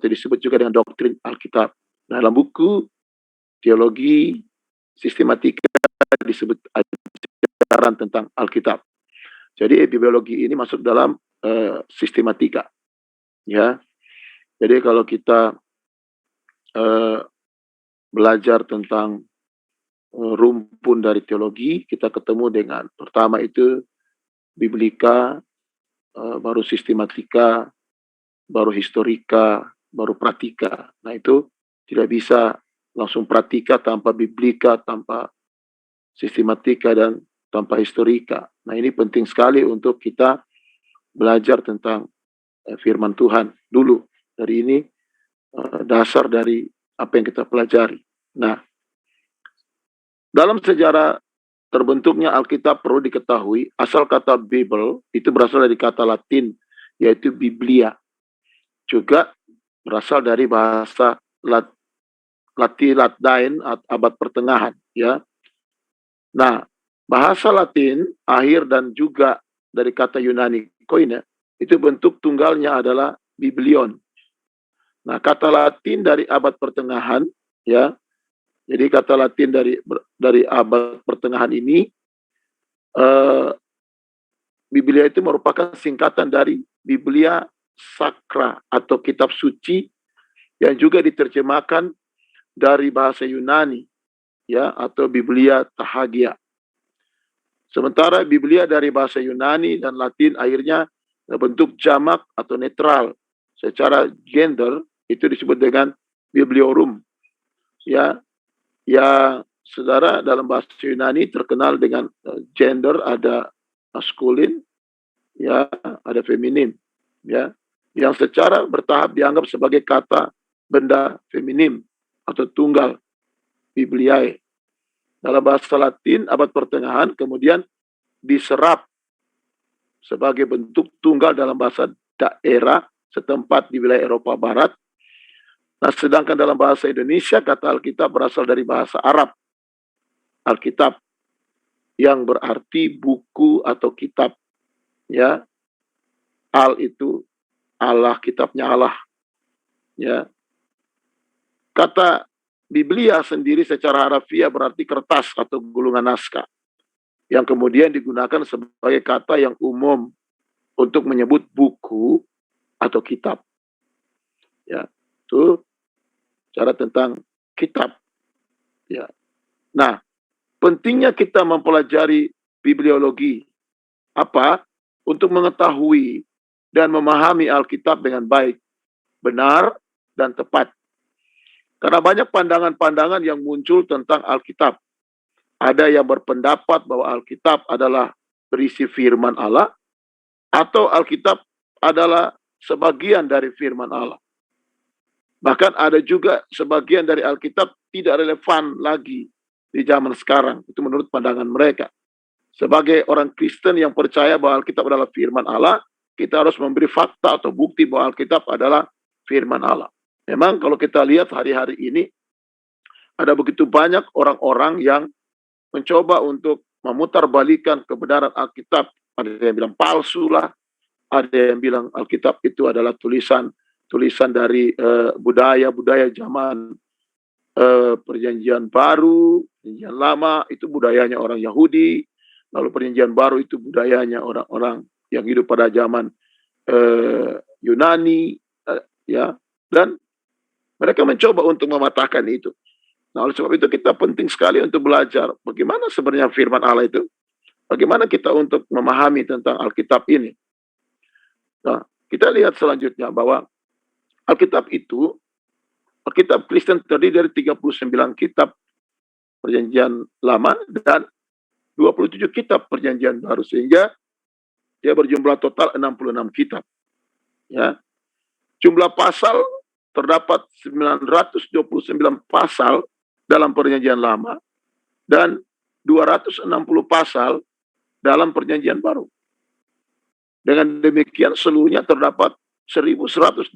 atau disebut juga dengan doktrin Alkitab. Nah, dalam buku teologi sistematika disebut ajaran tentang Alkitab. Jadi bibliologi ini masuk dalam sistematika, ya. Jadi kalau kita belajar tentang rumpun dari teologi, kita ketemu dengan pertama itu biblika, baru sistematika, baru historika, baru pratika. Nah, itu tidak bisa langsung pratika tanpa biblika, tanpa sistematika, dan tanpa historika. Nah, ini penting sekali untuk kita belajar tentang firman Tuhan dulu. Dari ini dasar dari apa yang kita pelajari. Nah, dalam sejarah terbentuknya Alkitab perlu diketahui, asal kata Bible itu berasal dari kata Latin, yaitu Biblia. Juga berasal dari bahasa Latin abad pertengahan, ya. Nah, bahasa Latin akhir dan juga dari kata Yunani koine itu bentuk tunggalnya adalah biblion. Nah, kata Latin dari abad pertengahan, ya. Jadi kata Latin dari abad pertengahan ini, Biblia itu merupakan singkatan dari Biblia Sacra atau kitab suci yang juga diterjemahkan dari bahasa Yunani, ya, atau Biblia Tahagia. Sementara Biblia dari bahasa Yunani dan Latin akhirnya bentuk jamak atau netral. Secara gender itu disebut dengan bibliorum, ya. Ya, saudara, dalam bahasa Yunani terkenal dengan gender, ada maskulin, ya, ada feminin, ya, yang secara bertahap dianggap sebagai kata benda feminim atau tunggal, bibliae. Dalam bahasa Latin abad pertengahan kemudian diserap sebagai bentuk tunggal dalam bahasa daerah setempat di wilayah Eropa Barat. Nah, sedangkan dalam bahasa Indonesia kata Alkitab berasal dari bahasa Arab, Alkitab, yang berarti buku atau kitab, ya. Al itu Allah, kitabnya Allah, ya. Kata Biblia sendiri secara harafiah berarti kertas atau gulungan naskah, yang kemudian digunakan sebagai kata yang umum untuk menyebut buku atau kitab, ya. Itu cara tentang kitab, ya. Nah, pentingnya kita mempelajari bibliologi apa? Untuk mengetahui dan memahami Alkitab dengan baik, benar, dan tepat. Karena banyak pandangan-pandangan yang muncul tentang Alkitab. Ada yang berpendapat bahwa Alkitab adalah berisi firman Allah, atau Alkitab adalah sebagian dari firman Allah. Bahkan ada juga sebagian dari Alkitab tidak relevan lagi di zaman sekarang. Itu menurut pandangan mereka. Sebagai orang Kristen yang percaya bahwa Alkitab adalah firman Allah, kita harus memberi fakta atau bukti bahwa Alkitab adalah firman Allah. Memang kalau kita lihat hari-hari ini, ada begitu banyak orang-orang yang mencoba untuk memutarbalikan kebenaran Alkitab. Ada yang bilang palsu lah, ada yang bilang Alkitab itu adalah tulisan dari budaya zaman Perjanjian Baru, Perjanjian Lama itu budayanya orang Yahudi, lalu Perjanjian Baru itu budayanya orang-orang yang hidup pada zaman Yunani, ya, dan mereka mencoba untuk mematahkan itu. Nah, oleh sebab itu kita penting sekali untuk belajar bagaimana sebenarnya firman Allah itu, bagaimana kita untuk memahami tentang Alkitab ini. Nah, kita lihat selanjutnya bahwa Alkitab itu, Alkitab Kristen terdiri dari 39 kitab Perjanjian Lama dan 27 kitab Perjanjian Baru, sehingga dia berjumlah total 66 kitab. Ya. Jumlah pasal terdapat 929 pasal dalam Perjanjian Lama dan 260 pasal dalam Perjanjian Baru. Dengan demikian seluruhnya terdapat 1189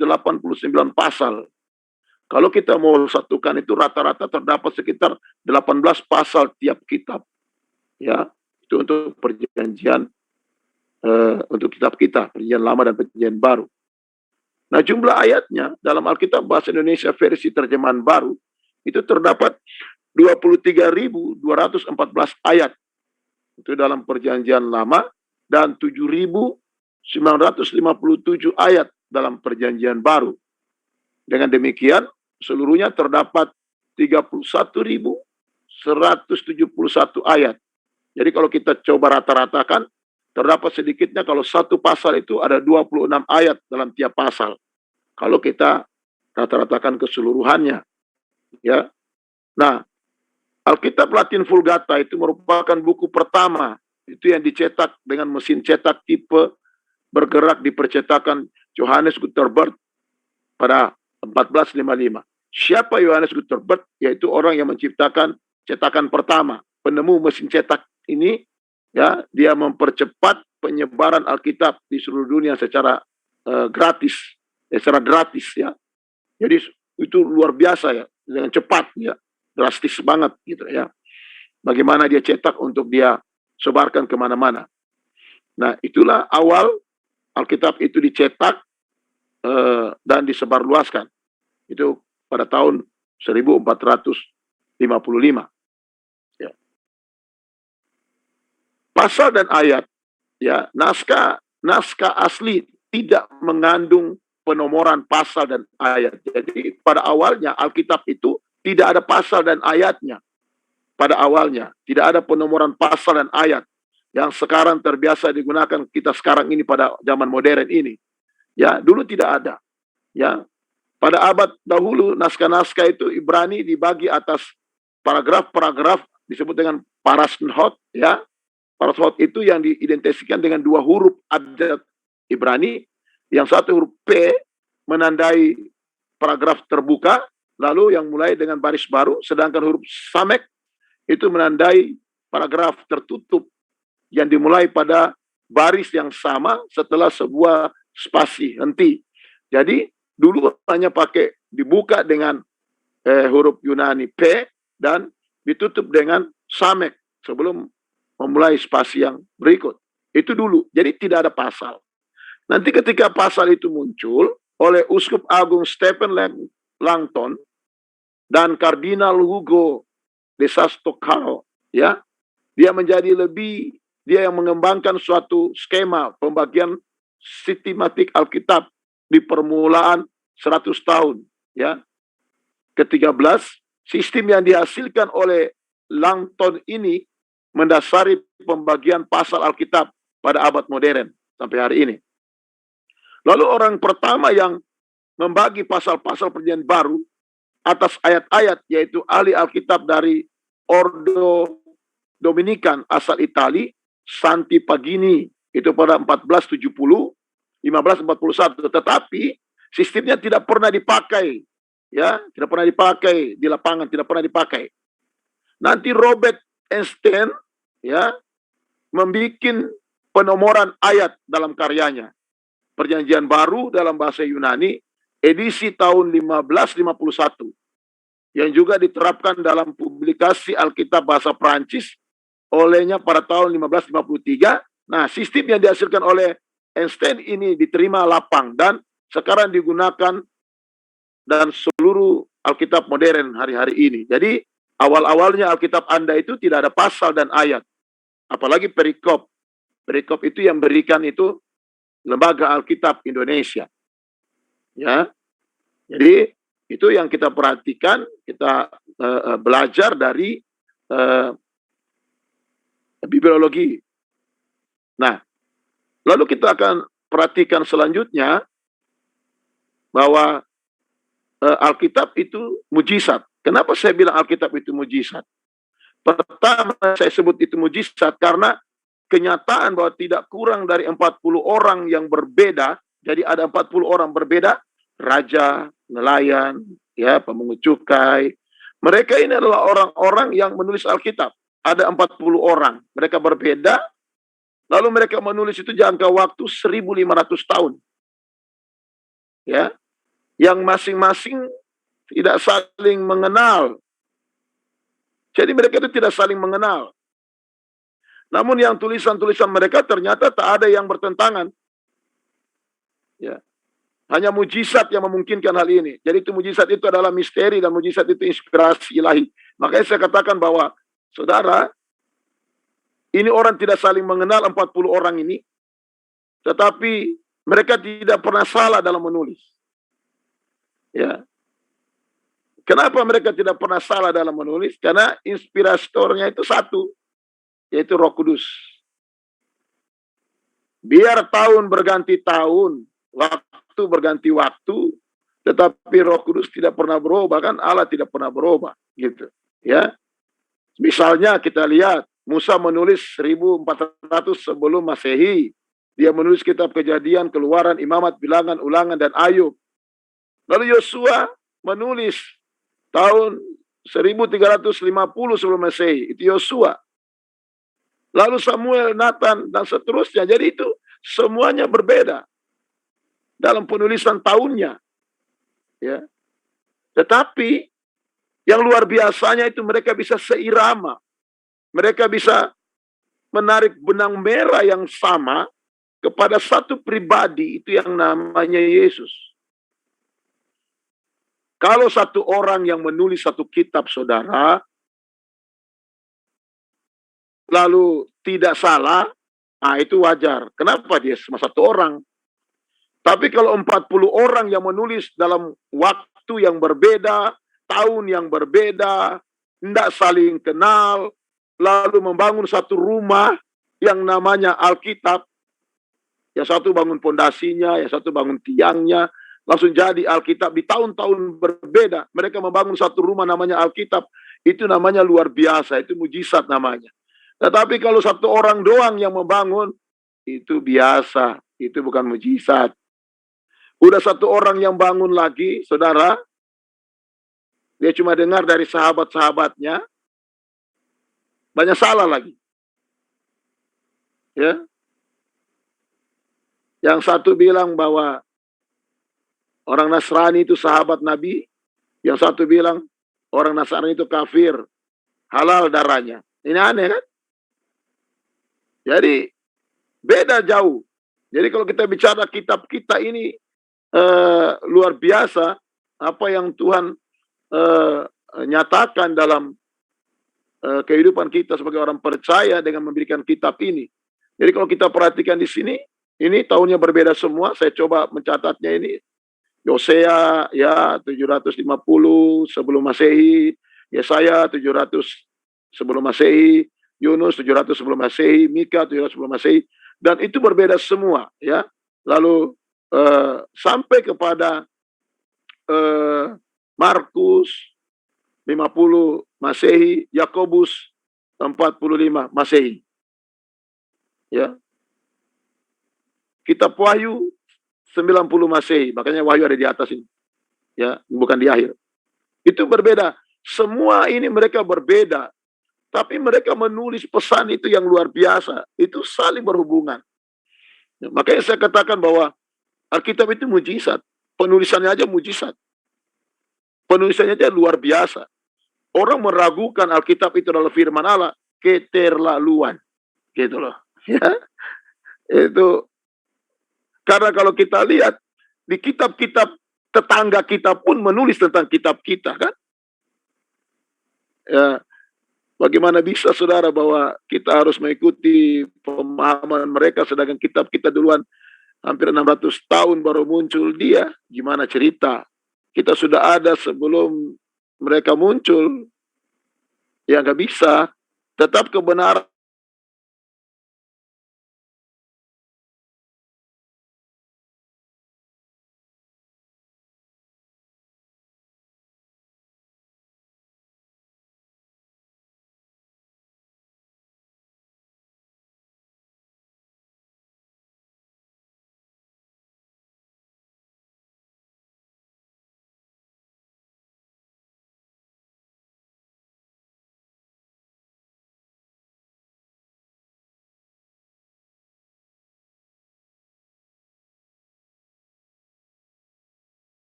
pasal. Kalau kita mau satukan itu rata-rata terdapat sekitar 18 pasal tiap kitab. Ya, itu untuk perjanjian untuk kitab kita, Perjanjian Lama dan Perjanjian Baru. Nah, jumlah ayatnya dalam Alkitab Bahasa Indonesia versi terjemahan baru itu terdapat 23.214 ayat. Itu dalam Perjanjian Lama, dan 7.957 ayat dalam Perjanjian Baru. Dengan demikian, seluruhnya terdapat 31.171 ayat. Jadi kalau kita coba rata-ratakan, terdapat sedikitnya kalau satu pasal itu ada 26 ayat dalam tiap pasal. Kalau kita rata-ratakan keseluruhannya, ya. Nah, Alkitab Latin Vulgata itu merupakan buku pertama itu yang dicetak dengan mesin cetak tipe bergerak di percetakan Johannes Gutenberg pada 1455. Siapa Johannes Gutenberg? Yaitu orang yang menciptakan cetakan pertama, penemu mesin cetak ini. Ya, dia mempercepat penyebaran Alkitab di seluruh dunia secara gratis ya. Jadi itu luar biasa ya, dengan cepat ya, drastis banget gitu ya. Bagaimana dia cetak untuk dia sebarkan kemana-mana. Nah, itulah awal Alkitab itu dicetak dan disebarluaskan. Itu pada tahun 1455. Ya. Pasal dan ayat, ya, naskah asli tidak mengandung penomoran pasal dan ayat. Jadi pada awalnya Alkitab itu tidak ada pasal dan ayatnya. Pada awalnya tidak ada penomoran pasal dan ayat yang sekarang terbiasa digunakan kita sekarang ini pada zaman modern ini. Ya, dulu tidak ada. Ya, pada abad dahulu naskah-naskah itu Ibrani dibagi atas paragraf-paragraf disebut dengan parasnhot, ya. Parasnhot itu yang diidentifikasikan dengan dua huruf abjad Ibrani, yang satu huruf P menandai paragraf terbuka, lalu yang mulai dengan baris baru, sedangkan huruf Samek itu menandai paragraf tertutup yang dimulai pada baris yang sama setelah sebuah spasi henti. Jadi dulu hanya pakai dibuka dengan huruf Yunani P dan ditutup dengan Samek sebelum memulai spasi yang berikut. Itu dulu. Jadi tidak ada pasal. Nanti ketika pasal itu muncul oleh Uskup Agung Stephen Langton dan Kardinal Hugo de Sastocaro, ya, dia yang mengembangkan suatu skema pembagian sistematik Alkitab di permulaan 100 tahun, ya. Ke-13, sistem yang dihasilkan oleh Langton ini mendasari pembagian pasal Alkitab pada abad modern sampai hari ini. Lalu orang pertama yang membagi pasal-pasal Perjanjian Baru atas ayat-ayat, yaitu ahli Alkitab dari Ordo Dominikan asal Itali, Santi Pagini, itu pada 1541. Tetapi sistemnya tidak pernah dipakai, ya, tidak pernah dipakai di lapangan, tidak pernah dipakai. Nanti Robert Einstein, ya, membuat penomoran ayat dalam karyanya Perjanjian Baru dalam bahasa Yunani edisi tahun 1551 yang juga diterapkan dalam publikasi Alkitab bahasa Prancis olehnya pada tahun 1553. Nah, sistem yang dihasilkan oleh Einstein ini diterima lapang dan sekarang digunakan dan seluruh Alkitab modern hari-hari ini. Jadi awal-awalnya Alkitab Anda itu tidak ada pasal dan ayat, apalagi perikop. Perikop itu yang berikan itu Lembaga Alkitab Indonesia. Ya, jadi itu yang kita perhatikan, kita belajar dari bibliologi. Nah, lalu kita akan perhatikan selanjutnya bahwa Alkitab itu mujizat. Kenapa saya bilang Alkitab itu mujizat? Pertama, saya sebut itu mujizat karena kenyataan bahwa tidak kurang dari 40 orang yang berbeda. Jadi ada 40 orang berbeda, raja, nelayan, ya, pemungut cukai. Mereka ini adalah orang-orang yang menulis Alkitab. Ada 40 orang, mereka berbeda. Lalu mereka menulis itu jangka waktu 1500 tahun. Ya, yang masing-masing tidak saling mengenal. Jadi mereka itu tidak saling mengenal. Namun yang tulisan-tulisan mereka ternyata tak ada yang bertentangan. Ya. Hanya mujizat yang memungkinkan hal ini. Jadi itu mujizat itu adalah misteri dan mujizat itu inspirasi ilahi. Makanya saya katakan bahwa, saudara, ini orang tidak saling mengenal 40 orang ini, tetapi mereka tidak pernah salah dalam menulis. Ya. Kenapa mereka tidak pernah salah dalam menulis? Karena inspiratornya itu satu, yaitu Roh Kudus. Biar tahun berganti tahun, waktu berganti waktu, tetapi Roh Kudus tidak pernah berubah, kan Allah tidak pernah berubah, gitu. Ya, misalnya kita lihat Musa menulis 1400 sebelum Masehi. Dia menulis kitab Kejadian, Keluaran, Imamat, Bilangan, Ulangan, dan Ayub. Lalu Yosua menulis tahun 1350 sebelum Masehi. Itu Yosua. Lalu Samuel, Nathan, dan seterusnya. Jadi itu semuanya berbeda dalam penulisan tahunnya. Ya. Tetapi yang luar biasanya itu mereka bisa seirama. Mereka bisa menarik benang merah yang sama kepada satu pribadi, itu yang namanya Yesus. Kalau satu orang yang menulis satu kitab, saudara, lalu tidak salah, nah itu wajar. Kenapa? Dia cuma satu orang. Tapi kalau 40 orang yang menulis dalam waktu yang berbeda, tahun yang berbeda, tidak saling kenal, lalu membangun satu rumah yang namanya Alkitab, yang satu bangun pondasinya, yang satu bangun tiangnya, langsung jadi Alkitab di tahun-tahun berbeda. Mereka membangun satu rumah namanya Alkitab, itu namanya luar biasa, itu mujizat namanya. Tetapi kalau satu orang doang yang membangun, itu biasa, itu bukan mujizat. Udah satu orang yang bangun lagi, saudara, dia cuma dengar dari sahabat-sahabatnya, banyak salah lagi. Ya. Yang satu bilang bahwa orang Nasrani itu sahabat Nabi, yang satu bilang orang Nasrani itu kafir, halal darahnya. Ini aneh kan? Jadi beda jauh. Jadi kalau kita bicara kitab kita ini luar biasa, apa yang Tuhan nyatakan dalam kehidupan kita sebagai orang percaya dengan memberikan kitab ini. Jadi kalau kita perhatikan di sini, ini tahunnya berbeda semua. Saya coba mencatatnya ini. Yosea ya 750 sebelum Masehi, Yesaya 700 sebelum Masehi, Yunus 700 sebelum Masehi, Mika 700 sebelum Masehi, dan itu berbeda semua ya. Lalu sampai kepada Markus 50 Masehi, Yakobus 45 Masehi. Ya. Kitab Wahyu 90 Masehi, makanya Wahyu ada di atas ini. Ya, bukan di akhir. Itu berbeda. Semua ini mereka berbeda, tapi mereka menulis pesan itu yang luar biasa. Itu saling berhubungan. Ya, makanya saya katakan bahwa Alkitab itu mujizat. Penulisannya aja mujizat. Penulisannya aja luar biasa. Orang meragukan Alkitab itu adalah firman Allah, keterlaluan. Gitu loh. Ya. Itu karena kalau kita lihat di kitab-kitab tetangga kita pun menulis tentang kitab kita kan. Ya, bagaimana bisa saudara bahwa kita harus mengikuti pemahaman mereka sedangkan kitab kita duluan hampir 600 tahun baru muncul dia. Gimana cerita? Kita sudah ada sebelum mereka muncul. Ya nggak bisa. Tetap kebenaran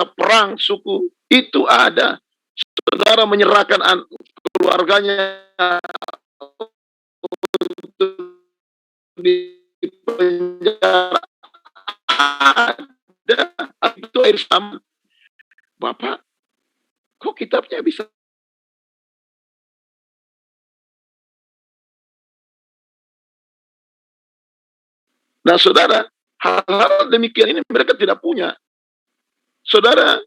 perang suku itu ada. Saudara menyerahkan keluarganya untuk di penjara, ada itu air sama. Bapak, kok kitabnya bisa? Nah, saudara, hal-hal demikian ini mereka tidak punya. Saudara,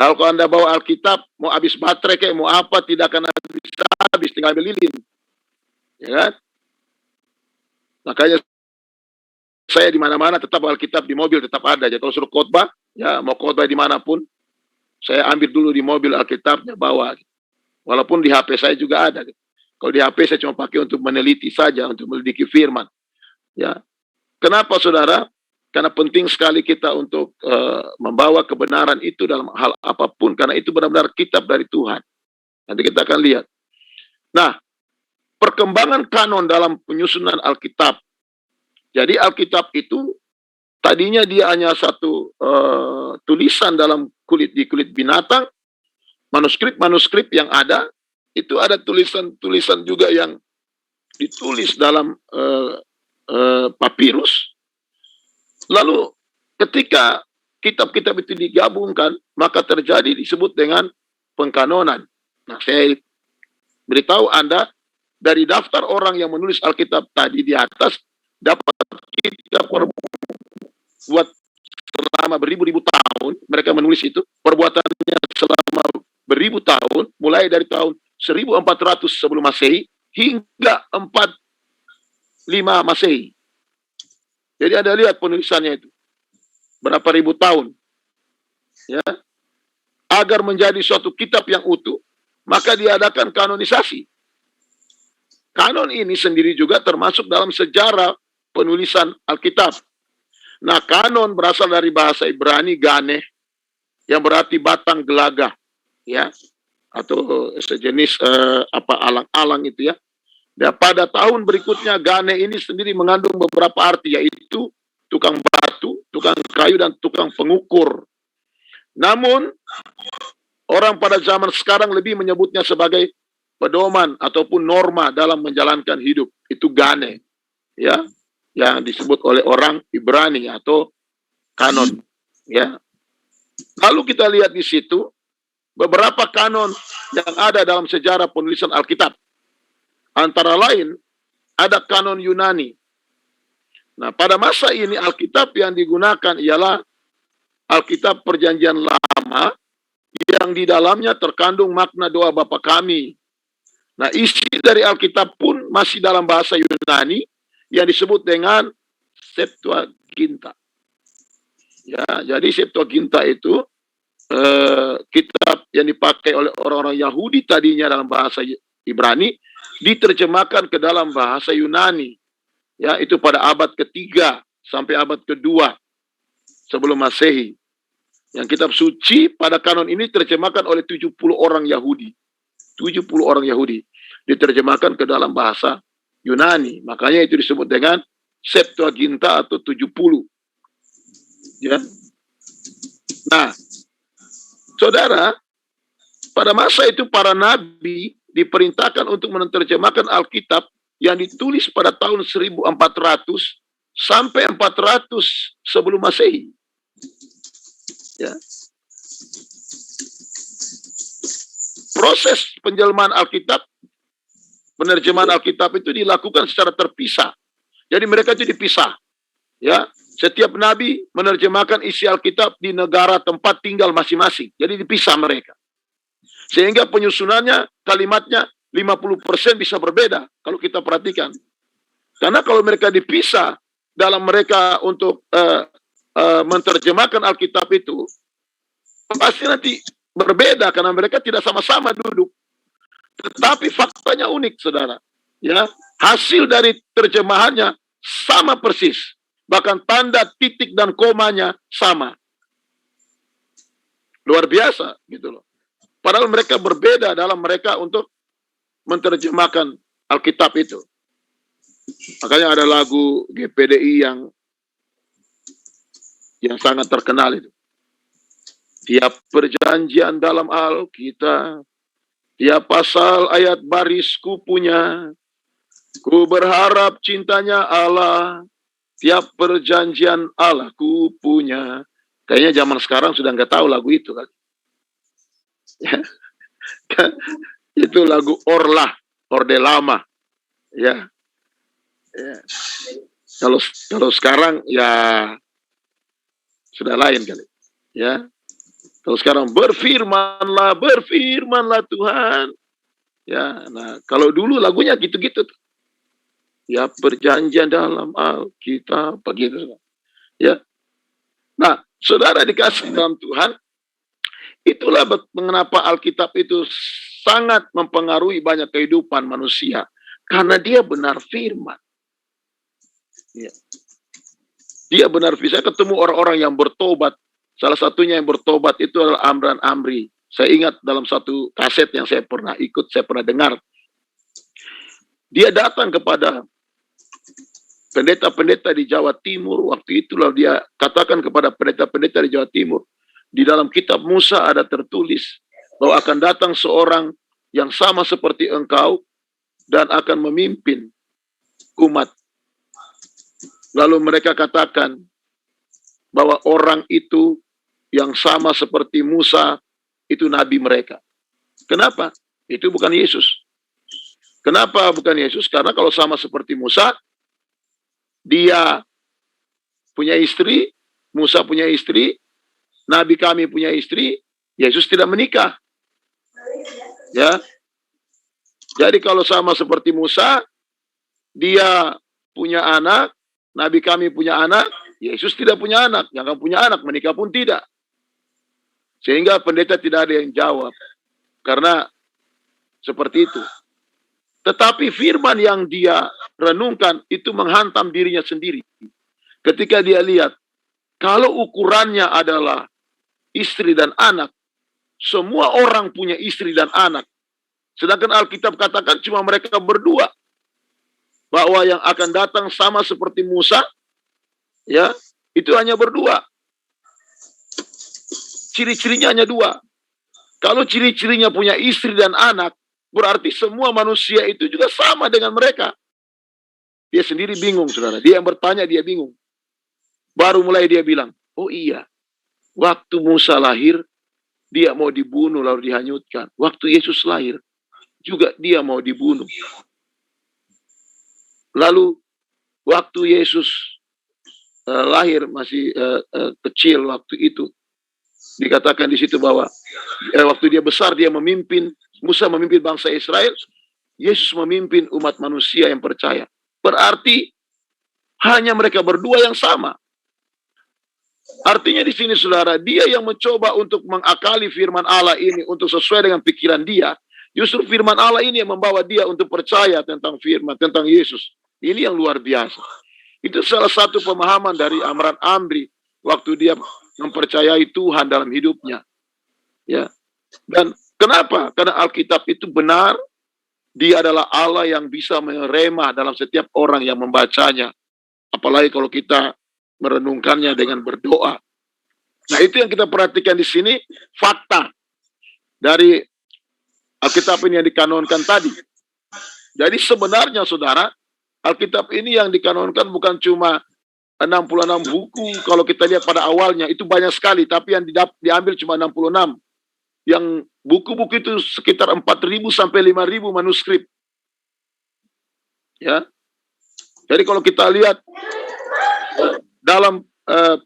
kalau Anda bawa Alkitab, mau habis baterai kayak mau apa, tidak akan habis, tinggal ambil lilin. Ya kan? Makanya saya di mana-mana tetap Alkitab di mobil tetap ada. Jadi kalau suruh khotbah, ya mau khotbah dimanapun, saya ambil dulu di mobil Alkitabnya bawa. Walaupun di HP saya juga ada. Kalau di HP saya cuma pakai untuk meneliti saja, untuk melidiki firman. Ya, kenapa saudara? Karena penting sekali kita untuk membawa kebenaran itu dalam hal apapun, karena itu benar-benar kitab dari Tuhan. Nanti kita akan lihat. Nah, perkembangan kanon dalam penyusunan Alkitab. Jadi Alkitab itu tadinya dia hanya satu tulisan dalam di kulit binatang, manuskrip yang ada, itu ada tulisan-tulisan juga yang ditulis dalam papirus. Lalu ketika kitab-kitab itu digabungkan, maka terjadi disebut dengan pengkanonan. Nah, saya beritahu Anda, dari daftar orang yang menulis Alkitab tadi di atas, dapat kita perbuat selama beribu-ribu tahun, mereka menulis itu, perbuatannya selama beribu tahun, mulai dari tahun 1400 sebelum Masehi, hingga 45 Masehi. Jadi Anda lihat penulisannya itu. Berapa ribu tahun. Ya. Agar menjadi suatu kitab yang utuh, maka diadakan kanonisasi. Kanon ini sendiri juga termasuk dalam sejarah penulisan Alkitab. Nah, kanon berasal dari bahasa Ibrani ganeh, yang berarti batang gelagah. Ya. Atau sejenis alang-alang itu ya. Dan pada tahun berikutnya Gane ini sendiri mengandung beberapa arti, yaitu tukang batu, tukang kayu, dan tukang pengukur. Namun orang pada zaman sekarang lebih menyebutnya sebagai pedoman ataupun norma dalam menjalankan hidup. Itu Gane, ya, yang disebut oleh orang Ibrani atau kanon. Ya. Lalu kita lihat di situ beberapa kanon yang ada dalam sejarah penulisan Alkitab. Antara lain, ada kanon Yunani. Nah, pada masa ini Alkitab yang digunakan ialah Alkitab Perjanjian Lama, yang di dalamnya terkandung makna doa Bapa kami. Nah, isi dari Alkitab pun masih dalam bahasa Yunani, yang disebut dengan Septuaginta. Ya, jadi Septuaginta itu kitab yang dipakai oleh orang-orang Yahudi tadinya dalam bahasa Ibrani diterjemahkan ke dalam bahasa Yunani. Ya, itu pada abad ketiga sampai abad kedua sebelum Masehi. Yang kitab suci pada kanon ini diterjemahkan oleh 70 orang Yahudi. 70 orang Yahudi diterjemahkan ke dalam bahasa Yunani. Makanya itu disebut dengan Septuaginta atau 70. Ya. Nah, saudara, pada masa itu para nabi diperintahkan untuk menerjemahkan Alkitab yang ditulis pada tahun 1400 sampai 400 sebelum Masehi. Ya. Proses penjelmaan Alkitab, penerjemahan Alkitab itu dilakukan secara terpisah. Jadi mereka itu dipisah. Ya, setiap nabi menerjemahkan isi Alkitab di negara tempat tinggal masing-masing. Jadi dipisah mereka. Sehingga penyusunannya, kalimatnya 50% bisa berbeda kalau kita perhatikan. Karena kalau mereka dipisah dalam mereka untuk menerjemahkan Alkitab itu, pasti nanti berbeda karena mereka tidak sama-sama duduk. Tetapi faktanya unik, saudara. Ya, hasil dari terjemahannya sama persis. Bahkan tanda titik dan komanya sama. Luar biasa, gitu loh. Padahal mereka berbeda dalam mereka untuk menerjemahkan Alkitab itu. Makanya ada lagu GPDI yang sangat terkenal itu. Tiap perjanjian dalam Alkitab, tiap pasal ayat baris ku punya, ku berharap cintanya Allah, tiap perjanjian Allah ku punya. Kayaknya zaman sekarang sudah nggak tahu lagu itu kan. Itu lagu Orde Lama. Ya. Kalau sekarang ya sudah lain kali. Ya. Kalau sekarang berfirmanlah Tuhan. Ya, nah kalau dulu lagunya gitu-gitu. Ya, perjanjian dalam Alkitab begitu. Ya. Nah, saudara dikasih dalam Tuhan, itulah mengapa Alkitab itu sangat mempengaruhi banyak kehidupan manusia karena dia benar firman. Ya. Dia benar firman. Saya ketemu orang-orang yang bertobat. Salah satunya yang bertobat itu adalah Amran Amri. Saya ingat dalam satu kaset yang saya pernah ikut, saya pernah dengar. Dia datang kepada pendeta-pendeta di Jawa Timur. Waktu itulah dia katakan kepada pendeta-pendeta di Jawa Timur, di dalam kitab Musa ada tertulis bahwa akan datang seorang yang sama seperti engkau dan akan memimpin umat. Lalu mereka katakan bahwa orang itu yang sama seperti Musa itu nabi mereka. Kenapa? Itu bukan Yesus. Kenapa bukan Yesus? Karena kalau sama seperti Musa, dia punya istri, Musa punya istri, nabi kami punya istri, Yesus tidak menikah. Ya. Jadi kalau sama seperti Musa, dia punya anak, nabi kami punya anak, Yesus tidak punya anak, yang punya anak menikah pun tidak. Sehingga pendeta tidak ada yang jawab. Karena seperti itu. Tetapi firman yang dia renungkan itu menghantam dirinya sendiri. Ketika dia lihat, kalau ukurannya adalah istri dan anak, semua orang punya istri dan anak. Sedangkan Alkitab katakan cuma mereka berdua. Bahwa yang akan datang sama seperti Musa, ya, itu hanya berdua. Ciri-cirinya hanya dua. Kalau ciri-cirinya punya istri dan anak, berarti semua manusia itu juga sama dengan mereka. Dia sendiri bingung, saudara. Dia yang bertanya, dia bingung. Baru mulai dia bilang, oh iya, waktu Musa lahir, dia mau dibunuh lalu dihanyutkan. Waktu Yesus lahir, juga dia mau dibunuh. Lalu, waktu Yesus lahir masih kecil waktu itu, dikatakan di situ bahwa waktu dia besar dia memimpin, Musa memimpin bangsa Israel, Yesus memimpin umat manusia yang percaya. Berarti hanya mereka berdua yang sama. Artinya di sini saudara, dia yang mencoba untuk mengakali firman Allah ini untuk sesuai dengan pikiran dia, justru firman Allah ini yang membawa dia untuk percaya tentang firman, tentang Yesus. Ini yang luar biasa. Itu salah satu pemahaman dari Amran Amri waktu dia mempercayai Tuhan dalam hidupnya. Ya. Dan kenapa? Karena Alkitab itu benar, dia adalah Allah yang bisa merema dalam setiap orang yang membacanya. Apalagi kalau kita merenungkannya dengan berdoa. Nah, itu yang kita perhatikan di sini, fakta dari Alkitab ini yang dikanonkan tadi. Jadi sebenarnya saudara, Alkitab ini yang dikanonkan bukan cuma 66 buku, kalau kita lihat pada awalnya itu banyak sekali, tapi yang diambil cuma 66. Yang buku-buku itu sekitar 4.000 sampai 5.000 manuskrip. Ya. Jadi kalau kita lihat dalam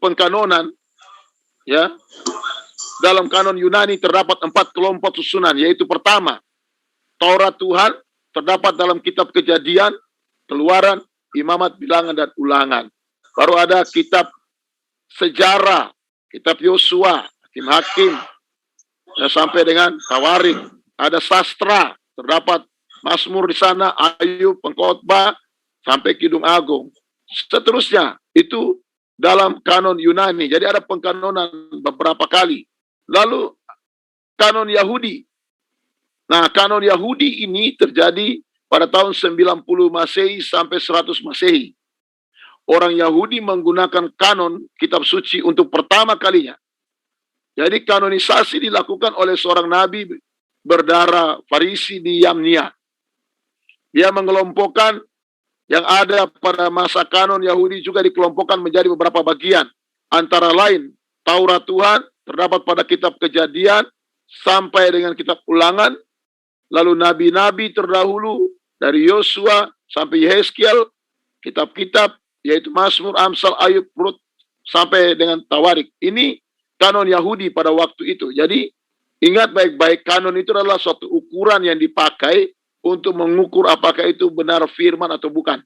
pengkanonan, ya, dalam kanon Yunani terdapat 4 kelompok susunan, yaitu pertama, Taurat Tuhan terdapat dalam kitab Kejadian, Keluaran, Imamat, Bilangan, dan Ulangan. Baru ada kitab sejarah, kitab Yosua, Hakim-Hakim, ya, sampai dengan Tawarik. Ada sastra, terdapat Mazmur di sana, Ayub, Pengkhotbah, sampai Kidung Agung. Seterusnya, itu dalam kanon Yunani. Jadi ada pengkanonan beberapa kali. Lalu kanon Yahudi. Nah, kanon Yahudi ini terjadi pada tahun 90 Masehi sampai 100 Masehi. Orang Yahudi menggunakan kanon kitab suci untuk pertama kalinya. Jadi kanonisasi dilakukan oleh seorang nabi berdarah Farisi di Yamnia. Dia mengelompokkan yang ada pada masa kanon Yahudi juga dikelompokkan menjadi beberapa bagian. Antara lain, Taurat Tuhan terdapat pada kitab Kejadian sampai dengan kitab Ulangan. Lalu nabi-nabi terdahulu dari Yosua sampai Yeskiel, kitab-kitab yaitu Mazmur, Amsal, Ayub, Rut, sampai dengan Tawarik. Ini kanon Yahudi pada waktu itu. Jadi ingat baik-baik, kanon itu adalah suatu ukuran yang dipakai untuk mengukur apakah itu benar firman atau bukan.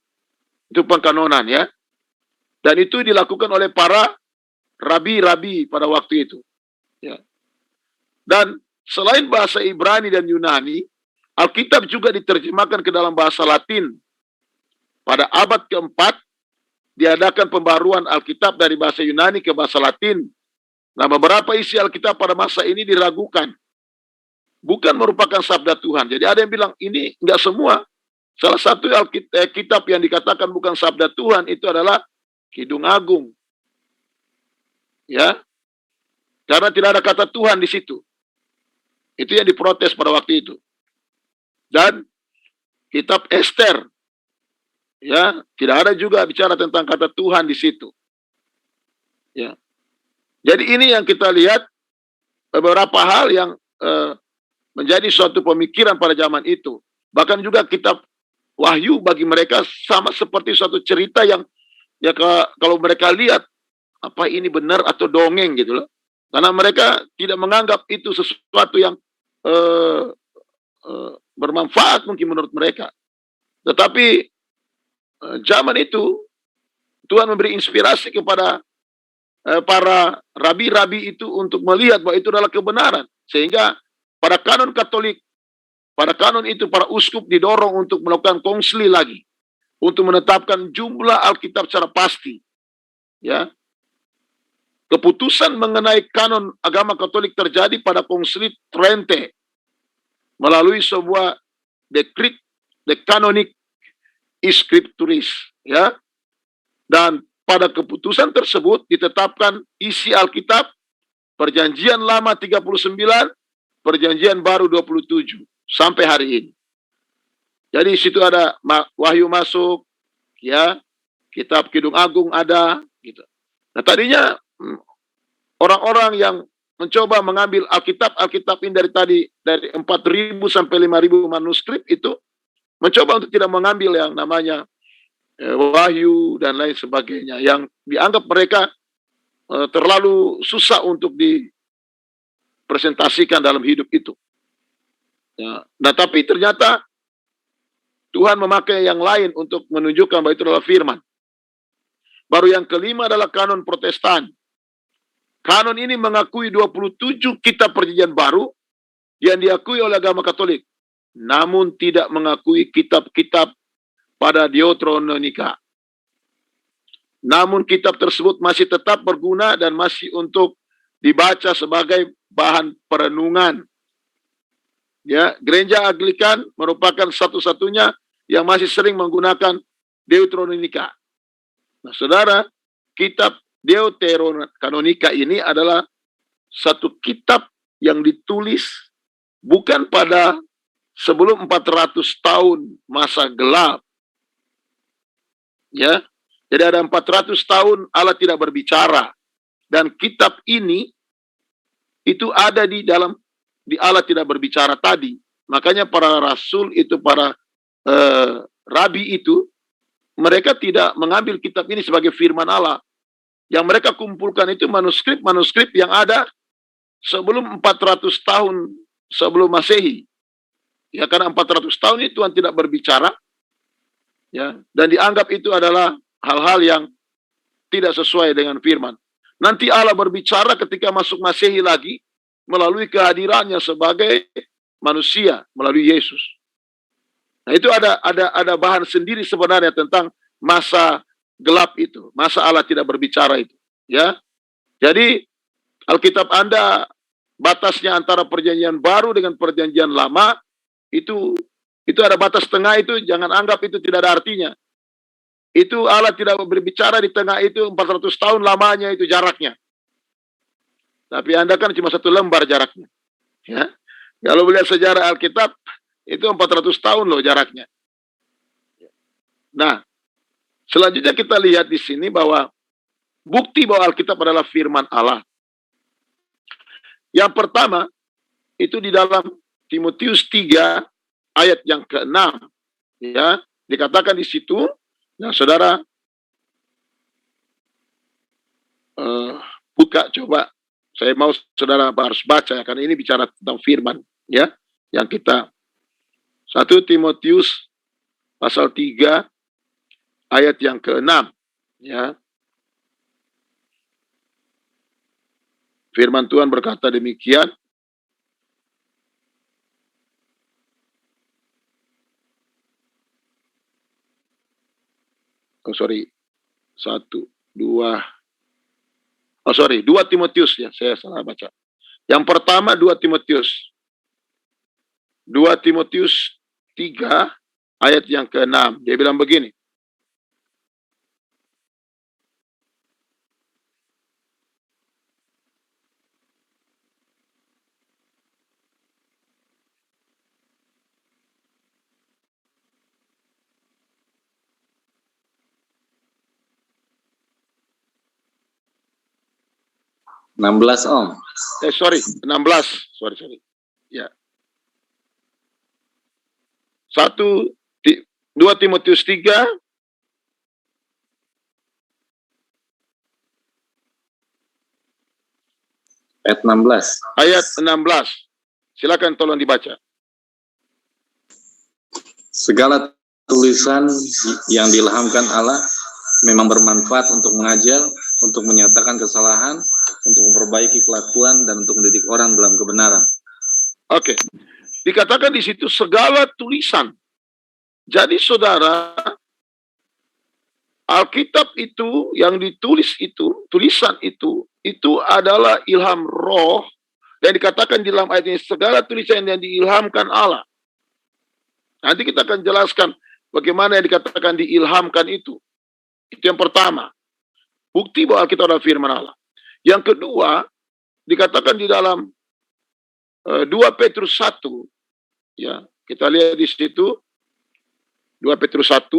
Itu pengkanonan, ya. Dan itu dilakukan oleh para rabi-rabi pada waktu itu. Ya. Dan selain bahasa Ibrani dan Yunani, Alkitab juga diterjemahkan ke dalam bahasa Latin. Pada abad keempat, diadakan pembaruan Alkitab dari bahasa Yunani ke bahasa Latin. Nah, beberapa isi Alkitab pada masa ini diragukan. Bukan merupakan sabda Tuhan. Jadi ada yang bilang, ini enggak semua. Salah satu kitab yang dikatakan bukan sabda Tuhan itu adalah Kidung Agung. Ya. Karena tidak ada kata Tuhan di situ. Itu yang diprotes pada waktu itu. Dan kitab Ester, ya, tidak ada juga bicara tentang kata Tuhan di situ. Ya. Jadi ini yang kita lihat beberapa hal yang menjadi suatu pemikiran pada zaman itu. Bahkan juga kitab Wahyu bagi mereka sama seperti suatu cerita yang ya kalau mereka lihat apa ini benar atau dongeng gitu loh. Karena mereka tidak menganggap itu sesuatu yang bermanfaat mungkin menurut mereka. Tetapi zaman itu Tuhan memberi inspirasi kepada para rabi-rabi itu untuk melihat bahwa itu adalah kebenaran. Sehingga pada kanon Katolik, pada kanon itu para uskup didorong untuk melakukan konsili lagi. Untuk menetapkan jumlah Alkitab secara pasti. Ya. Keputusan mengenai kanon agama Katolik terjadi pada konsili Trente. Melalui sebuah dekrit, de canonic scripturis. Ya. Dan pada keputusan tersebut ditetapkan isi Alkitab, Perjanjian Lama 39, Perjanjian Baru 27, sampai hari ini. Jadi situ ada Wahyu masuk, ya, kitab Kidung Agung ada, gitu. Nah tadinya orang-orang yang mencoba mengambil Alkitab ini dari 4.000 sampai 5.000 manuskrip itu mencoba untuk tidak mengambil yang namanya Wahyu dan lain sebagainya yang dianggap mereka terlalu susah untuk dipresentasikan dalam hidup itu. Ya. Nah tapi ternyata Tuhan memakai yang lain untuk menunjukkan bahwa itu adalah firman. Baru yang kelima adalah kanon Protestan. Kanon ini mengakui 27 kitab perjanjian baru yang diakui oleh agama Katolik, namun tidak mengakui kitab-kitab pada Deuteronomika. Namun kitab tersebut masih tetap berguna dan masih untuk dibaca sebagai bahan perenungan. Ya, Gereja Anglikan merupakan satu-satunya yang masih sering menggunakan Deuteronomika. Nah, saudara, kitab Deuterokanonika ini adalah satu kitab yang ditulis bukan pada sebelum 400 tahun masa gelap. Ya, jadi ada 400 tahun Allah tidak berbicara. Dan kitab ini itu ada di Allah tidak berbicara tadi. Makanya para rasul itu, para rabi itu, mereka tidak mengambil kitab ini sebagai firman Allah. Yang mereka kumpulkan itu manuskrip-manuskrip yang ada sebelum 400 tahun sebelum Masehi. Ya, karena 400 tahun itu Tuhan tidak berbicara. Ya, dan dianggap itu adalah hal-hal yang tidak sesuai dengan firman. Nanti Allah berbicara ketika masuk Masehi lagi melalui kehadirannya sebagai manusia melalui Yesus. Nah, itu ada bahan sendiri sebenarnya tentang masa gelap itu, masa Allah tidak berbicara itu, ya. Jadi Alkitab Anda batasnya antara perjanjian baru dengan perjanjian lama itu ada batas tengah, itu jangan anggap itu tidak ada artinya. Itu Allah tidak berbicara di tengah itu 400 tahun lamanya itu jaraknya. Tapi Anda kan cuma 1 lembar jaraknya. Ya. Kalau melihat sejarah Alkitab itu 400 tahun loh jaraknya. Nah, selanjutnya kita lihat di sini bahwa bukti bahwa Alkitab adalah firman Allah. Yang pertama itu di dalam Timotius 3 ayat yang ke-6, ya, dikatakan di situ. Nah, saudara buka coba. Saya mau saudara harus baca ya, karena ini bicara tentang firman, ya, yang kita 1 Timotius pasal 3 ayat yang ke-6, ya. Firman Tuhan berkata demikian. Oh, sorry. 2 Timotius ya, saya salah baca. Yang pertama 2 Timotius 3 ayat yang ke-6. Dia bilang begini. Om. 16. Sorry. Ya. 2 Timotius 3 ayat 16. Ayat 16. Silakan tolong dibaca. Segala tulisan yang diilhamkan Allah memang bermanfaat untuk mengajar, untuk menyatakan kesalahan, untuk memperbaiki kelakuan, dan untuk mendidik orang dalam kebenaran. Oke. Dikatakan di situ segala tulisan. Jadi saudara, Alkitab itu yang ditulis itu, tulisan itu adalah ilham roh, dan dikatakan di dalam ayat ini segala tulisan yang diilhamkan Allah. Nanti kita akan jelaskan bagaimana yang dikatakan diilhamkan itu. Itu yang pertama. Bukti bahwa Alkitab adalah firman Allah. Yang kedua, dikatakan di dalam 2 Petrus 1, ya, kita lihat di situ 2 Petrus 1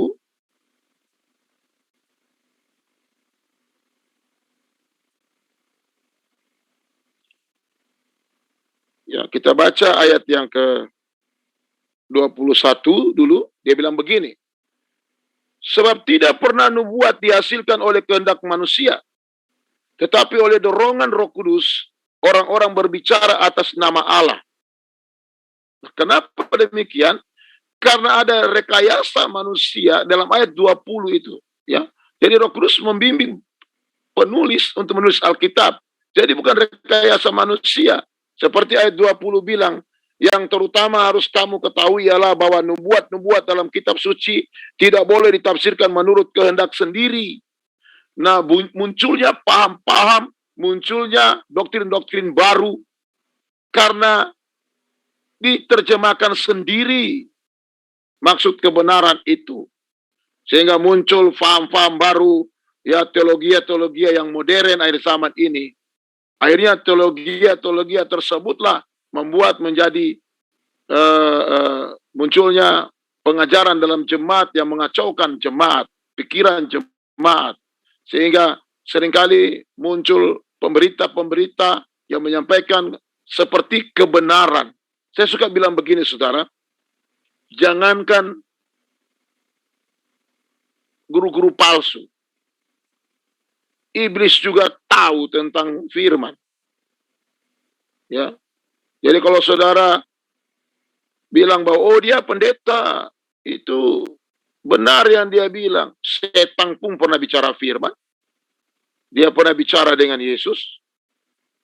ya, kita baca ayat yang ke-21 dulu. Dia bilang begini. Sebab tidak pernah nubuat dihasilkan oleh kehendak manusia, tetapi oleh dorongan Roh Kudus orang-orang berbicara atas nama Allah. Nah, kenapa demikian? Karena ada rekayasa manusia dalam ayat 20 itu, ya. Jadi Roh Kudus membimbing penulis untuk menulis Alkitab. Jadi bukan rekayasa manusia. Seperti ayat 20 bilang, yang terutama harus kamu ketahui ialah bahwa nubuat-nubuat dalam kitab suci tidak boleh ditafsirkan menurut kehendak sendiri. Nah, munculnya paham-paham, munculnya doktrin-doktrin baru karena diterjemahkan sendiri maksud kebenaran itu. Sehingga muncul paham-paham baru, ya teologi-teologi yang modern akhir zaman ini. Akhirnya teologi tersebutlah membuat menjadi munculnya pengajaran dalam jemaat yang mengacaukan jemaat, pikiran jemaat. Sehingga seringkali muncul pemberita-pemberita yang menyampaikan seperti kebenaran. Saya suka bilang begini, saudara, jangankan guru-guru palsu, iblis juga tahu tentang firman. Ya. Jadi kalau saudara bilang bahwa oh dia pendeta, itu benar yang dia bilang. Setan pun pernah bicara firman. Dia pernah bicara dengan Yesus.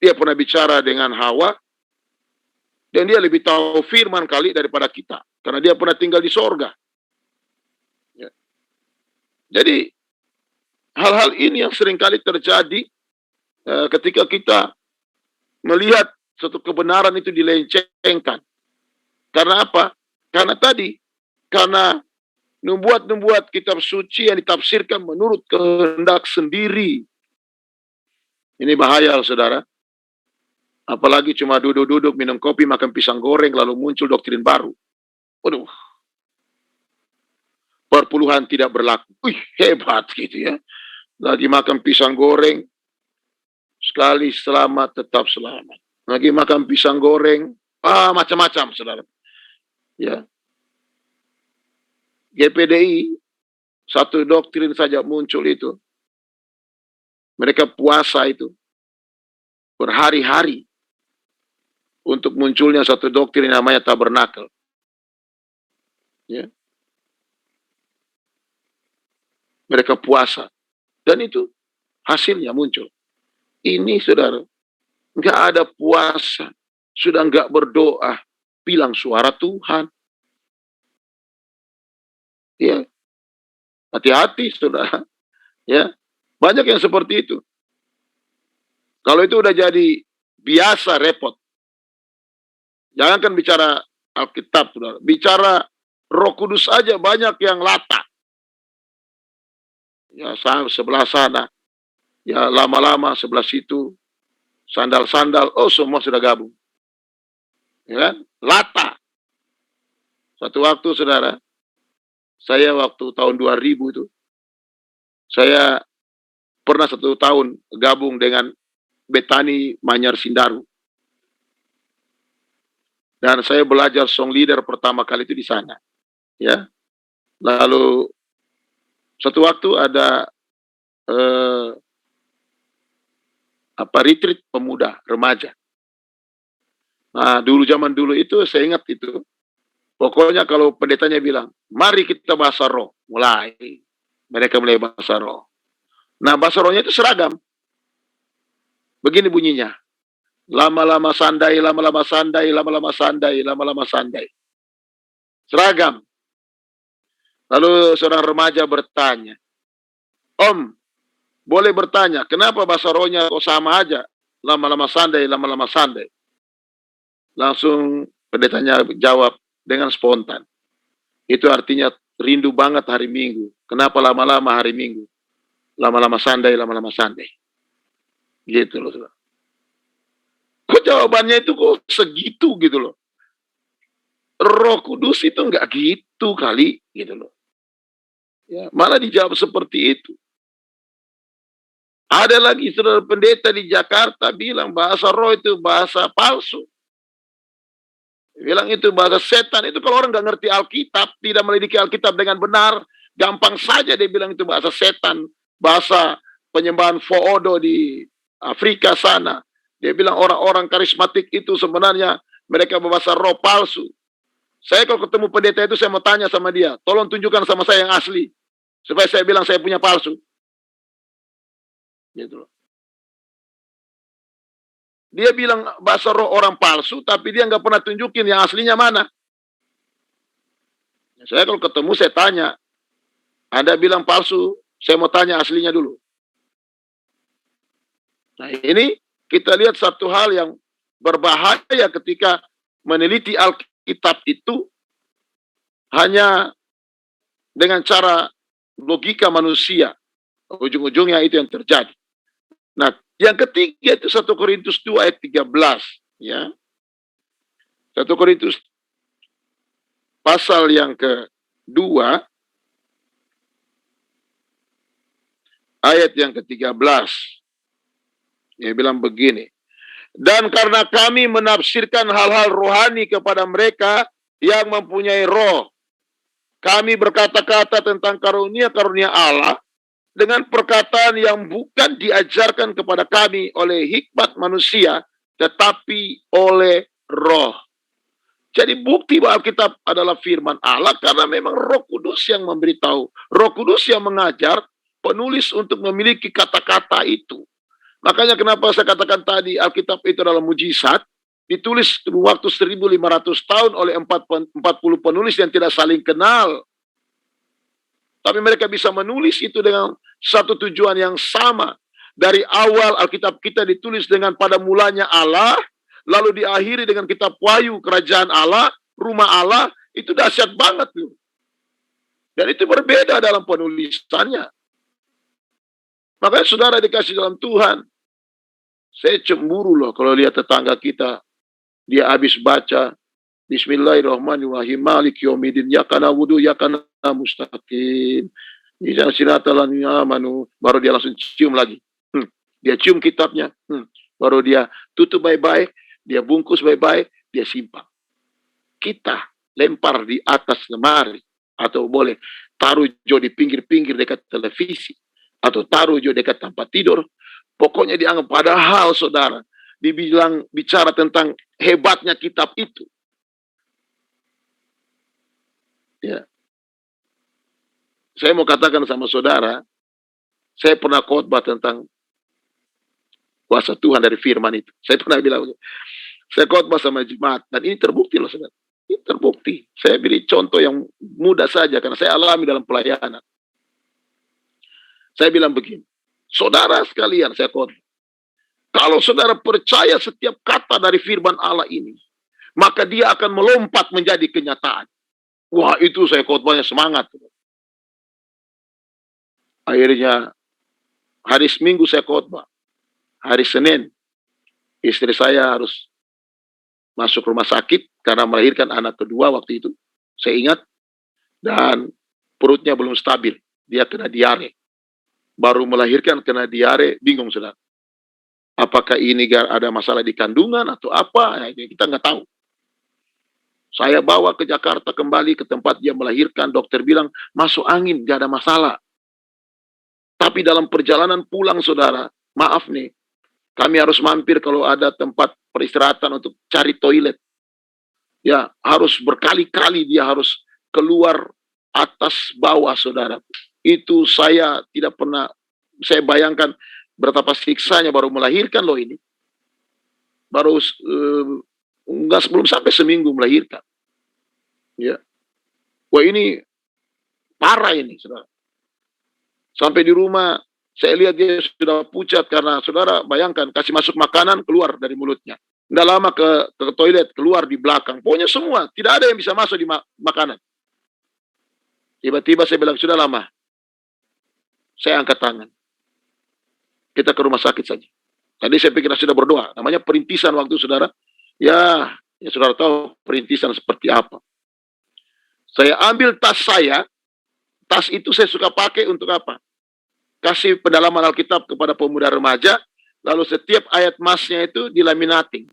Dia pernah bicara dengan Hawa. Dan dia lebih tahu firman kali daripada kita. Karena dia pernah tinggal di sorga. Ya. Jadi hal-hal ini yang seringkali terjadi ketika kita melihat suatu kebenaran itu dilencengkan. Karena apa? Karena nubuat-nubuat kitab suci yang ditafsirkan menurut kehendak sendiri. Ini bahaya, saudara. Apalagi cuma duduk-duduk, minum kopi, makan pisang goreng, lalu muncul doktrin baru. Waduh. Perpuluhan tidak berlaku. Wih, hebat gitu ya. Lagi makan pisang goreng, sekali selamat, tetap selamat. Lagi makan pisang goreng, macam-macam, saudara. Ya. GPDI, satu doktrin saja muncul itu. Mereka puasa itu berhari-hari untuk munculnya satu doktrin namanya tabernakel. Ya. Mereka puasa. Dan itu hasilnya muncul. Ini, saudara, nggak ada puasa, sudah nggak berdoa, bilang suara Tuhan. Ya, hati-hati, saudara. Ya, banyak yang seperti itu. Kalau itu udah jadi biasa, repot. Jangankan bicara Alkitab, saudara. Bicara Roh Kudus aja banyak yang lata. Ya, sebelah sana. Ya, lama-lama sebelah situ. Sandal-sandal, oh semua sudah gabung. Ya kan? Lata. Satu waktu, saudara, saya waktu tahun 2000 itu, saya pernah 1 tahun gabung dengan Betani Manyar Sindaru. Dan saya belajar song leader pertama kali itu di sana. Ya. Lalu satu waktu ada retreat pemuda, remaja. Nah, zaman dulu itu saya ingat itu. Pokoknya kalau pendetanya bilang, mari kita bahasa roh. Mulai. Mereka mulai bahasa roh. Nah, bahasa rohnya itu seragam. Begini bunyinya. Lama-lama sandai, lama-lama sandai, lama-lama sandai, lama-lama sandai. Seragam. Lalu seorang remaja bertanya, Om, boleh bertanya, kenapa bahasa rohnya kok sama aja? Lama-lama sandai, lama-lama sandai. Langsung pendetanya jawab dengan spontan. Itu artinya rindu banget hari Minggu. Kenapa lama-lama hari Minggu? Lama-lama sandai, lama-lama sandai. Gitu loh. Kok jawabannya itu kok segitu gitu loh. Roh Kudus itu enggak gitu kali gitu loh. Ya, malah dijawab seperti itu. Ada lagi saudara pendeta di Jakarta bilang bahasa roh itu bahasa palsu. Bilang itu bahasa setan. Itu kalau orang nggak ngerti Alkitab, tidak melidiki Alkitab dengan benar, gampang saja dia bilang itu bahasa setan, bahasa penyembahan Foodo di Afrika sana. Dia bilang orang-orang karismatik itu sebenarnya mereka berbahasa roh palsu. Saya kalau ketemu pendeta itu saya mau tanya sama dia, tolong tunjukkan sama saya yang asli, supaya saya bilang saya punya palsu. Gitu loh. Dia bilang bahasa roh orang palsu, tapi dia nggak pernah tunjukin yang aslinya mana. Saya kalau ketemu, saya tanya, Anda bilang palsu, saya mau tanya aslinya dulu. Nah, ini kita lihat satu hal yang berbahaya ketika meneliti Alkitab itu hanya dengan cara logika manusia. Ujung-ujungnya itu yang terjadi. Nah, yang ketiga itu 1 Korintus 2 ayat 13. Ya. 1 Korintus pasal yang kedua, ayat yang ke-13. Dia bilang begini, dan karena kami menafsirkan hal-hal rohani kepada mereka yang mempunyai roh, kami berkata-kata tentang karunia-karunia Allah dengan perkataan yang bukan diajarkan kepada kami oleh hikmat manusia, tetapi oleh roh. Jadi bukti bahwa Alkitab adalah firman Allah karena memang Roh Kudus yang memberitahu, Roh Kudus yang mengajar penulis untuk memiliki kata-kata itu. Makanya kenapa saya katakan tadi Alkitab itu adalah mujizat, ditulis waktu 1500 tahun oleh 40 penulis yang tidak saling kenal. Tapi mereka bisa menulis itu dengan satu tujuan yang sama. Dari awal Alkitab kita ditulis dengan pada mulanya Allah, lalu diakhiri dengan kitab Wahyu, kerajaan Allah, rumah Allah, itu dahsyat banget loh. Dan itu berbeda dalam penulisannya. Makanya saudara dikasih dalam Tuhan, saya cemburu loh kalau lihat tetangga kita, dia habis baca Bismillahirrahmanirrahim, Malik Yaumiddin, yakana wudu, yakana mustaqim, Ijan sinatalan amanu, baru dia langsung cium lagi. Dia cium kitabnya, baru dia tutup baik-baik, dia bungkus baik-baik, dia simpan. Kita lempar di atas lemari, atau boleh taruh jo di pinggir-pinggir dekat televisi, atau taruh jo dekat tempat tidur. Pokoknya dianggap, padahal saudara, dibilang bicara tentang hebatnya kitab itu. Ya. Saya mau katakan sama saudara, saya pernah khotbah tentang kuasa Tuhan dari firman itu. Saya pernah bilang, saya khotbah sama jemaat, dan ini terbukti loh saudara. Ini terbukti. Saya beri contoh yang mudah saja, karena saya alami dalam pelayanan. Saya bilang begini, saudara sekalian, saya khotbah, kalau saudara percaya setiap kata dari firman Allah ini, maka dia akan melompat menjadi kenyataan. Wah, itu saya khotbahnya semangat. Akhirnya, hari Minggu saya khotbah. Hari Senin, istri saya harus masuk rumah sakit karena melahirkan anak kedua waktu itu. Saya ingat, dan perutnya belum stabil. Dia kena diare. Baru melahirkan kena diare, bingung saudara. Apakah ini ada masalah di kandungan atau apa? Ya, kita nggak tahu. Saya bawa ke Jakarta kembali ke tempat dia melahirkan. Dokter bilang, masuk angin, nggak ada masalah. Tapi dalam perjalanan pulang saudara, maaf nih, kami harus mampir kalau ada tempat peristirahatan untuk cari toilet. Ya, harus berkali-kali dia harus keluar atas bawah saudara. Itu saya tidak pernah, saya bayangkan betapa siksanya baru melahirkan loh ini. Baru belum sampai seminggu melahirkan. Ya. Wah, ini parah ini saudara. Sampai di rumah, saya lihat dia sudah pucat karena saudara bayangkan, kasih masuk makanan, keluar dari mulutnya. Nggak lama ke toilet, keluar di belakang. Pokoknya semua, tidak ada yang bisa masuk di makanan. Tiba-tiba saya bilang, sudah lama. Saya angkat tangan. Kita ke rumah sakit saja. Tadi saya pikir sudah berdoa. Namanya perintisan waktu saudara. Ya saudara tahu perintisan seperti apa. Saya ambil tas saya. Tas itu saya suka pakai untuk apa? Kasih pendalaman Alkitab kepada pemuda remaja, lalu setiap ayat masnya itu dilaminating.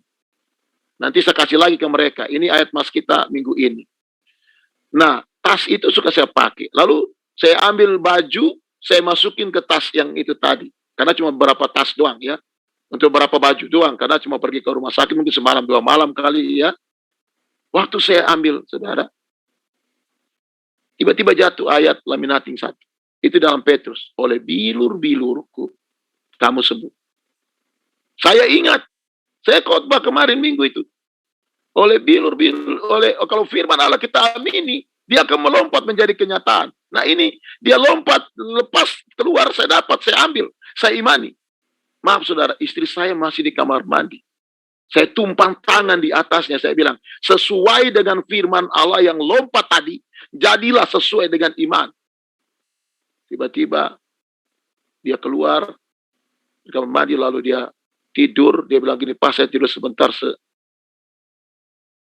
Nanti saya kasih lagi ke mereka, ini ayat mas kita minggu ini. Nah, tas itu suka saya pakai. Lalu saya ambil baju, saya masukin ke tas yang itu tadi. Karena cuma beberapa tas doang ya. Untuk beberapa baju doang, karena cuma pergi ke rumah sakit mungkin semalam 2 malam kali ya. Waktu saya ambil, saudara, tiba-tiba jatuh ayat laminating 1. Itu dalam Petrus. Oleh bilur-bilurku, kamu sembuh. Saya ingat. Saya khotbah kemarin minggu itu. Oleh kalau firman Allah kita amini, dia akan melompat menjadi kenyataan. Nah ini, dia lompat, lepas keluar, saya dapat, saya ambil, saya imani. Maaf saudara, istri saya masih di kamar mandi. Saya tumpang tangan di atasnya, saya bilang, sesuai dengan firman Allah yang lompat tadi, jadilah sesuai dengan iman. Tiba-tiba, dia keluar, di kamar mandi, lalu dia tidur, dia bilang gini, pas saya tidur sebentar,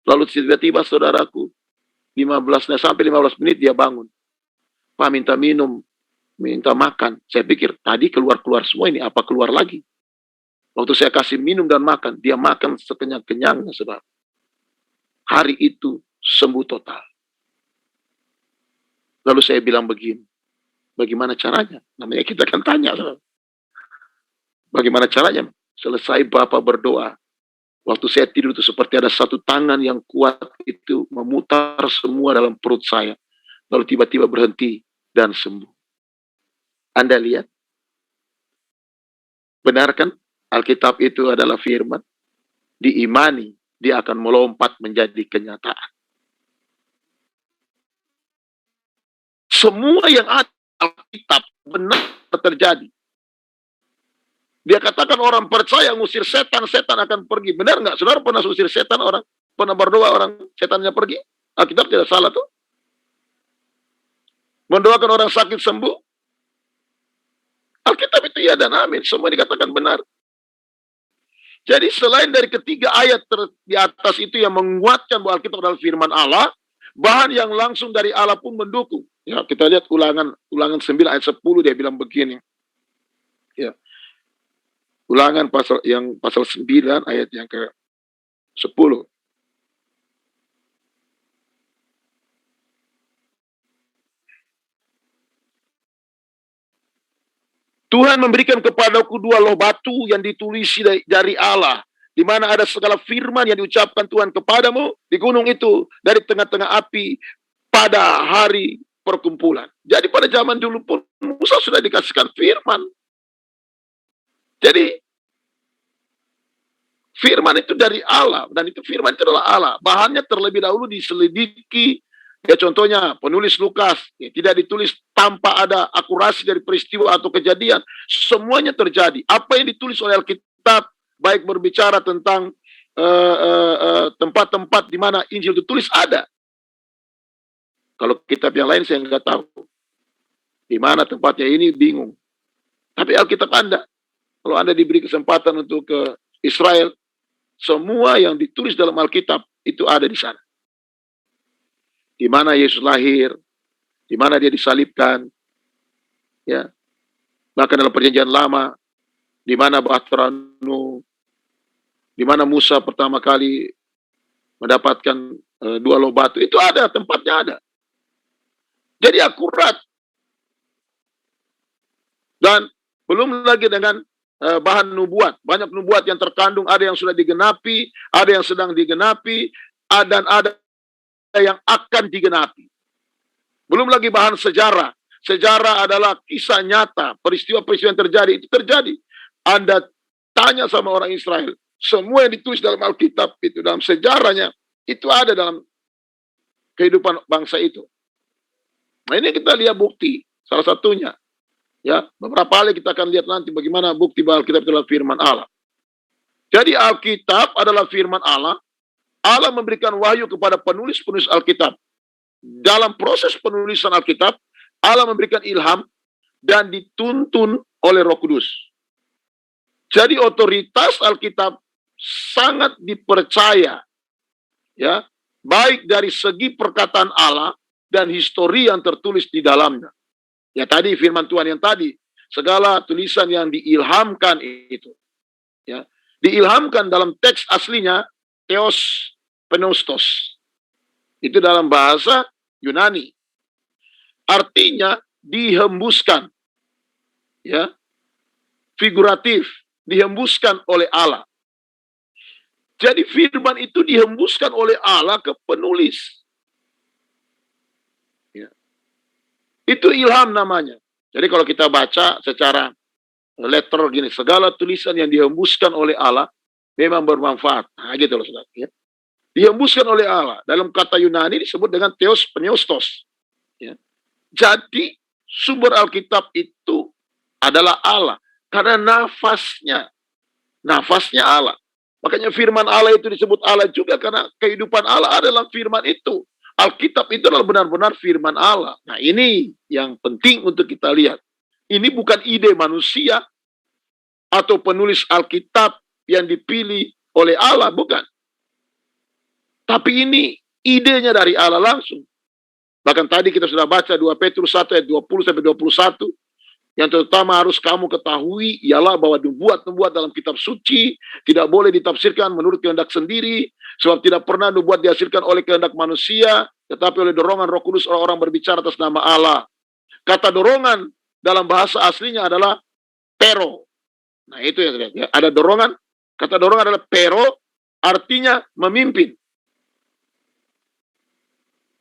lalu tiba-tiba saudaraku, 15 menit dia bangun. Pak minta minum, minta makan. Saya pikir tadi keluar-keluar semua ini, apa keluar lagi? Waktu saya kasih minum dan makan, dia makan sekenyang-kenyangnya, saudara. Hari itu sembuh total. Lalu saya bilang begini, bagaimana caranya? Namanya kita akan tanya, saudara. Bagaimana caranya? Selesai Bapak berdoa, waktu saya tidur itu seperti ada satu tangan yang kuat itu memutar semua dalam perut saya. Lalu tiba-tiba berhenti dan sembuh. Anda lihat? Benar kan? Alkitab itu adalah firman. Diimani, dia akan melompat menjadi kenyataan. Semua yang ada Alkitab benar terjadi. Dia katakan orang percaya ngusir setan, setan akan pergi. Benar nggak? Saudara pernah usir setan orang? Pernah berdoa orang setannya pergi? Alkitab tidak salah tuh. Mendoakan orang sakit sembuh. Alkitab itu ya dan amin. Semua dikatakan benar. Jadi selain dari ketiga ayat di atas itu yang menguatkan bahwa Alkitab adalah firman Allah, bahan yang langsung dari Allah pun mendukung. Ya, kita lihat ulangan 9 ayat 10 dia bilang begini. Ya. Ulangan pasal 9 ayat yang ke-10. Tuhan memberikan kepadaku 2 loh batu yang ditulisi dari Allah, di mana ada segala firman yang diucapkan Tuhan kepadamu di gunung itu dari tengah-tengah api pada hari perkumpulan. Jadi pada zaman dulu pun Musa sudah dikasihkan firman. Jadi firman itu dari Allah, dan itu firman itu adalah Allah. Bahannya terlebih dahulu diselidiki. Ya contohnya penulis Lukas, ya, tidak ditulis tanpa ada akurasi dari peristiwa atau kejadian. Semuanya terjadi. Apa yang ditulis oleh Alkitab, baik berbicara tentang tempat-tempat di mana Injil ditulis ada. Kalau kitab yang lain saya nggak tahu. Di mana tempatnya ini bingung. Tapi Alkitab Anda, kalau Anda diberi kesempatan untuk ke Israel, semua yang ditulis dalam Alkitab itu ada di sana. Di mana Yesus lahir, di mana dia disalibkan, ya. Bahkan dalam perjanjian lama, di mana Bahtera Nuh, di mana Musa pertama kali mendapatkan 2 loh batu, itu ada, tempatnya ada. Jadi akurat. Dan belum lagi dengan bahan nubuat. Banyak nubuat yang terkandung, ada yang sudah digenapi, ada yang sedang digenapi, dan ada yang akan digenapi. Belum lagi bahan sejarah. Sejarah adalah kisah nyata, peristiwa-peristiwa yang terjadi, itu terjadi. Anda tanya sama orang Israel, semua yang ditulis dalam Alkitab itu, dalam sejarahnya, itu ada dalam kehidupan bangsa itu. Nah ini kita lihat bukti, salah satunya. Ya, beberapa kali kita akan lihat nanti bagaimana bukti bahwa Alkitab adalah firman Allah. Jadi Alkitab adalah firman Allah. Allah memberikan wahyu kepada penulis-penulis Alkitab. Dalam proses penulisan Alkitab, Allah memberikan ilham dan dituntun oleh Roh Kudus. Jadi otoritas Alkitab sangat dipercaya, ya, baik dari segi perkataan Allah dan histori yang tertulis di dalamnya. Ya tadi firman Tuhan yang tadi, segala tulisan yang diilhamkan itu, ya, diilhamkan dalam teks aslinya Theos Pneustos. Itu dalam bahasa Yunani. Artinya dihembuskan. Ya. Figuratif, dihembuskan oleh Allah. Jadi firman itu dihembuskan oleh Allah ke penulis. Ya. Itu ilham namanya. Jadi kalau kita baca secara letter gini, segala tulisan yang dihembuskan oleh Allah memang bermanfaat. Nah, gitu loh, saudara. Ya. Dihembuskan oleh Allah. Dalam kata Yunani disebut dengan theos pneustos. Ya. Jadi, sumber Alkitab itu adalah Allah. Karena nafasnya Allah. Makanya firman Allah itu disebut Allah juga karena kehidupan Allah adalah firman itu. Alkitab itu adalah benar-benar firman Allah. Nah, ini yang penting untuk kita lihat. Ini bukan ide manusia atau penulis Alkitab yang dipilih oleh Allah, bukan. Tapi ini idenya dari Allah langsung. Bahkan tadi kita sudah baca 2 Petrus 1 ayat 20-21. Yang terutama harus kamu ketahui ialah bahwa nubuat-nubuat dalam kitab suci tidak boleh ditafsirkan menurut kehendak sendiri, sebab tidak pernah nubuat dihasilkan oleh kehendak manusia, tetapi oleh dorongan Roh Kudus orang-orang berbicara atas nama Allah. Kata dorongan dalam bahasa aslinya adalah pero. Nah, itu yang terlihat. Ya. Ada dorongan, kata dorongan adalah pero, artinya memimpin.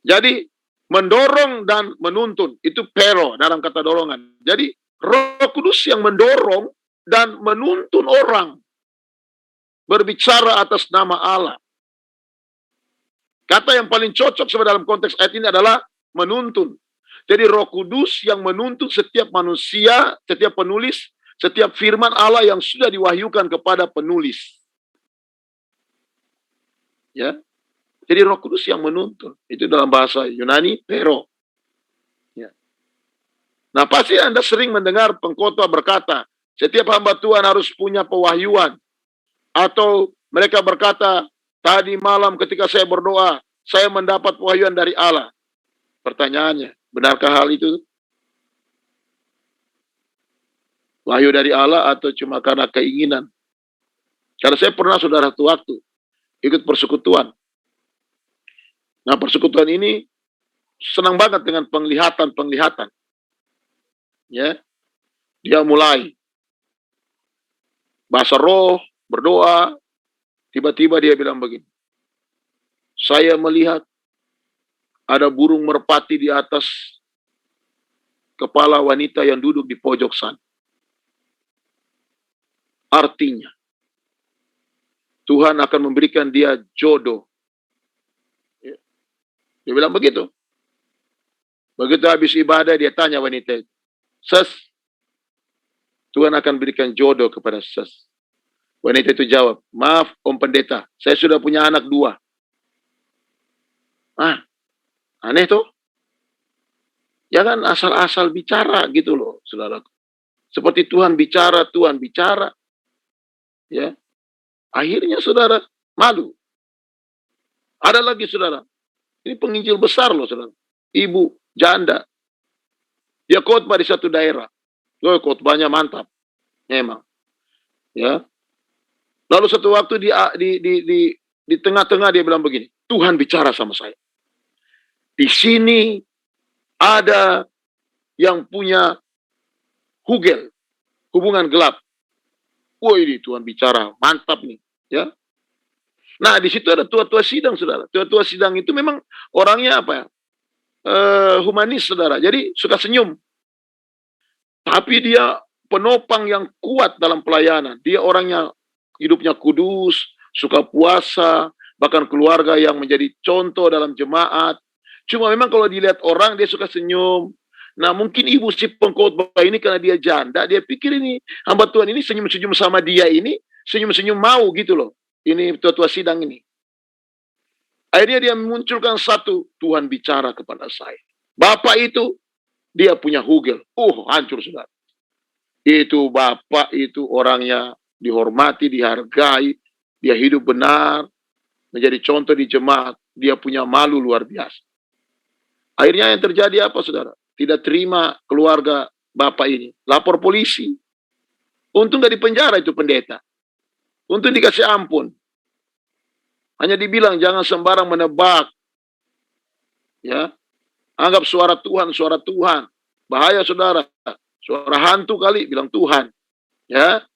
Jadi, mendorong dan menuntun, itu pero dalam kata dorongan. Jadi, Roh Kudus yang mendorong dan menuntun orang berbicara atas nama Allah. Kata yang paling cocok sebenarnya dalam konteks ayat ini adalah menuntun. Jadi Roh Kudus yang menuntun setiap manusia, setiap penulis, setiap firman Allah yang sudah diwahyukan kepada penulis. Ya. Jadi Roh Kudus yang menuntun. Itu dalam bahasa Yunani, pero. Nah, pasti Anda sering mendengar pengkhotbah berkata, setiap hamba Tuhan harus punya pewahyuan. Atau mereka berkata, tadi malam ketika saya berdoa, saya mendapat pewahyuan dari Allah. Pertanyaannya, benarkah hal itu? Wahyu dari Allah atau cuma karena keinginan? Karena saya pernah saudara satu waktu ikut persekutuan. Nah, persekutuan ini senang banget dengan penglihatan. Ya, dia mulai bahasa roh, berdoa, tiba-tiba dia bilang begini, saya melihat ada burung merpati di atas kepala wanita yang duduk di pojok sana. Artinya, Tuhan akan memberikan dia jodoh. Ya. Dia bilang begitu. Begitu habis ibadah, dia tanya wanita itu, Ses, Tuhan akan berikan jodoh kepada Ses. Wanita itu jawab, maaf Om Pendeta, saya sudah punya anak 2. Aneh tuh. Jangan asal-asal bicara gitu loh, saudara. Seperti Tuhan bicara. Ya. Akhirnya saudara malu. Ada lagi saudara. Ini penginjil besar loh saudara. Ibu, janda. Dia khotbah di satu daerah. Loh, khotbahnya mantap. Memang. Ya. Lalu satu waktu di tengah-tengah dia bilang begini, Tuhan bicara sama saya. Di sini ada yang punya hugel, hubungan gelap. Wah, ini Tuhan bicara, mantap nih, ya. Nah, di situ ada tua-tua sidang, saudara. Tua-tua sidang itu memang orangnya apa ya? Humanis, saudara. Jadi suka senyum. Tapi dia penopang yang kuat dalam pelayanan. Dia orangnya hidupnya kudus, suka puasa, bahkan keluarga yang menjadi contoh dalam jemaat. Cuma memang kalau dilihat orang, dia suka senyum. Nah, mungkin ibu si pengkhotbah ini karena dia janda, dia pikir ini hamba Tuhan ini senyum-senyum sama dia ini, senyum-senyum mau gitu loh. Ini tua-tua sidang ini. Akhirnya dia memunculkan satu, Tuhan bicara kepada saya. Bapak itu, dia punya hugel. Hancur saudara. Itu bapak itu orangnya dihormati, dihargai, dia hidup benar, menjadi contoh di jemaat, dia punya malu luar biasa. Akhirnya yang terjadi apa saudara? Tidak terima keluarga bapak ini, lapor polisi. Untung gak dipenjara itu pendeta. Untung dikasih ampun. Hanya dibilang jangan sembarang menebak. Ya. Anggap suara Tuhan, suara Tuhan. Bahaya saudara. Suara hantu kali bilang Tuhan. Ya.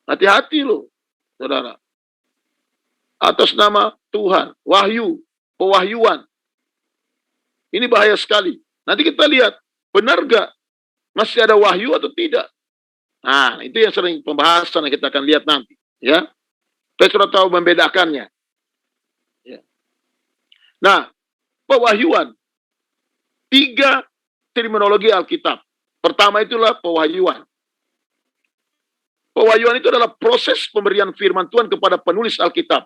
Hati-hati loh, saudara. Atas nama Tuhan, wahyu, pewahyuan. Ini bahaya sekali. Nanti kita lihat, benar gak masih ada wahyu atau tidak? Nah, itu yang sering pembahasan yang kita akan lihat nanti. Ya. Saudara tahu membedakannya. Ya. Nah, pewahyuan. 3 terminologi Alkitab. Pertama itulah pewahyuan. Pewahyuan itu adalah proses pemberian firman Tuhan kepada penulis Alkitab.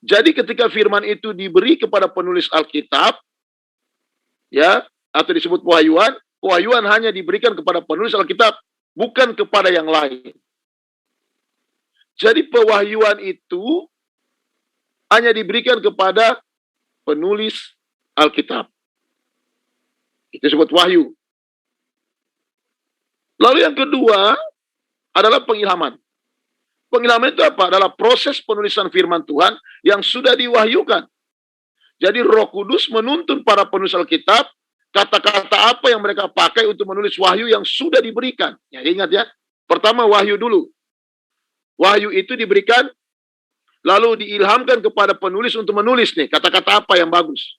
Jadi ketika firman itu diberi kepada penulis Alkitab, ya, atau disebut pewahyuan, pewahyuan hanya diberikan kepada penulis Alkitab, bukan kepada yang lain. Jadi pewahyuan itu hanya diberikan kepada penulis Alkitab. Itu disebut wahyu. Lalu yang kedua adalah pengilhaman. Pengilhaman itu apa? Adalah proses penulisan firman Tuhan yang sudah diwahyukan. Jadi Roh Kudus menuntun para penulis Alkitab kata-kata apa yang mereka pakai untuk menulis wahyu yang sudah diberikan. Ya, ingat ya. Pertama wahyu dulu. Wahyu itu diberikan, lalu diilhamkan kepada penulis untuk menulis nih, kata-kata apa yang bagus.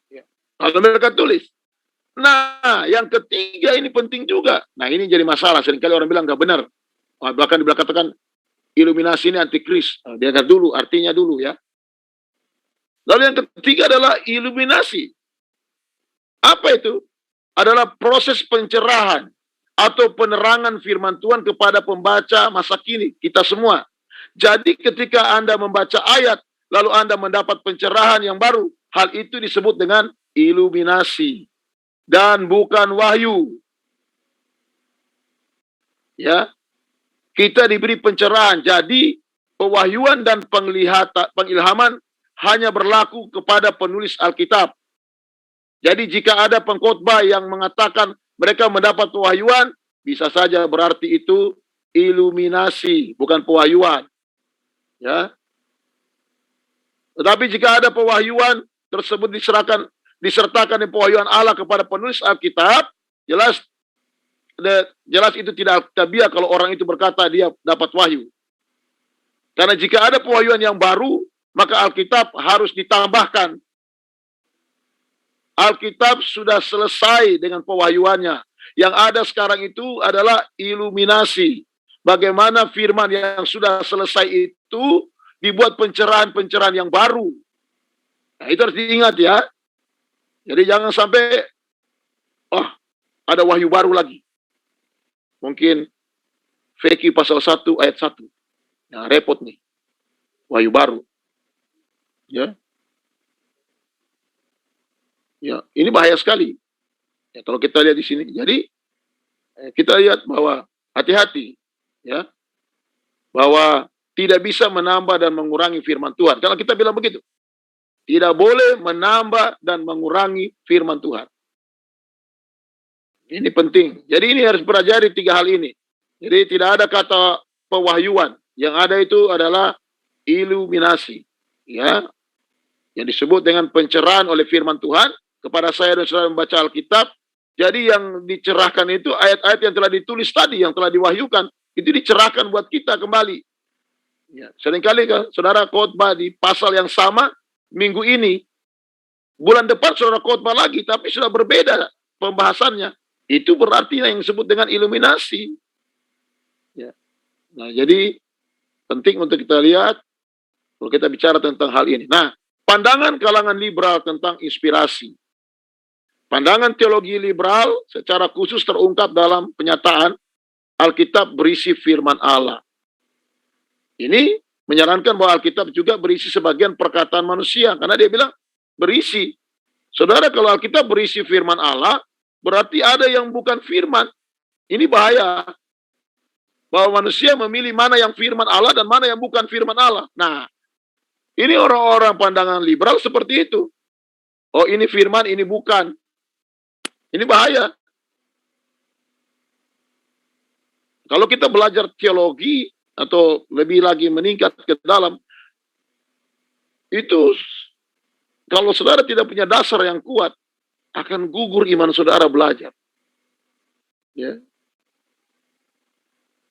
Ya. Lalu mereka tulis. Nah, yang ketiga ini penting juga. Nah, ini jadi masalah. Seringkali orang bilang nggak benar. Bahkan dikatakan iluminasi ini antikris. Dia kata dulu, artinya dulu ya. Lalu yang ketiga adalah iluminasi. Apa itu? Adalah proses pencerahan atau penerangan firman Tuhan kepada pembaca masa kini, kita semua. Jadi ketika Anda membaca ayat, lalu Anda mendapat pencerahan yang baru, hal itu disebut dengan iluminasi. Dan bukan wahyu. Ya, kita diberi pencerahan. Jadi pewahyuan dan pengilhaman hanya berlaku kepada penulis Alkitab. Jadi jika ada pengkhotbah yang mengatakan mereka mendapat pewahyuan, bisa saja berarti itu iluminasi, bukan pewahyuan. Ya. Tetapi jika ada pewahyuan tersebut disertakan di pewahyuan Allah kepada penulis Alkitab, jelas itu tidak alkitabiah kalau orang itu berkata dia dapat wahyu. Karena jika ada pewahyuan yang baru, maka Alkitab harus ditambahkan. Alkitab sudah selesai dengan pewahyuannya. Yang ada sekarang itu adalah iluminasi. Bagaimana firman yang sudah selesai itu dibuat pencerahan-pencerahan yang baru. Nah, itu harus diingat ya. Jadi jangan sampai, ada wahyu baru lagi. Mungkin Feki pasal 1 ayat 1. Nah, repot nih. Wahyu baru. Ya. Ya, ini bahaya sekali. Ya, kalau kita lihat di sini, jadi kita lihat bahwa hati-hati, ya, bahwa tidak bisa menambah dan mengurangi firman Tuhan. Kalau kita bilang begitu, tidak boleh menambah dan mengurangi firman Tuhan. Ini penting. Jadi ini harus pelajari 3 hal ini. Jadi tidak ada kata pewahyuan. Yang ada itu adalah iluminasi, ya, yang disebut dengan pencerahan oleh firman Tuhan. Kepada saya dan saudara membaca Alkitab, jadi yang dicerahkan itu ayat-ayat yang telah ditulis tadi, yang telah diwahyukan, itu dicerahkan buat kita kembali. Ya, seringkali kan, saudara khotbah di pasal yang sama minggu ini, bulan depan saudara khotbah lagi, tapi sudah berbeda pembahasannya. Itu berarti yang disebut dengan iluminasi. Ya. Nah, jadi penting untuk kita lihat kalau kita bicara tentang hal ini. Nah, pandangan kalangan liberal tentang inspirasi. Pandangan teologi liberal secara khusus terungkap dalam penyataan Alkitab berisi firman Allah. Ini menyarankan bahwa Alkitab juga berisi sebagian perkataan manusia. Karena dia bilang berisi. Saudara, kalau Alkitab berisi firman Allah, berarti ada yang bukan firman. Ini bahaya. Bahwa manusia memilih mana yang firman Allah dan mana yang bukan firman Allah. Nah, ini orang-orang pandangan liberal seperti itu. Oh, ini firman, ini bukan. Ini bahaya. Kalau kita belajar teologi atau lebih lagi meningkat ke dalam, itu kalau saudara tidak punya dasar yang kuat, akan gugur iman saudara belajar. Ya.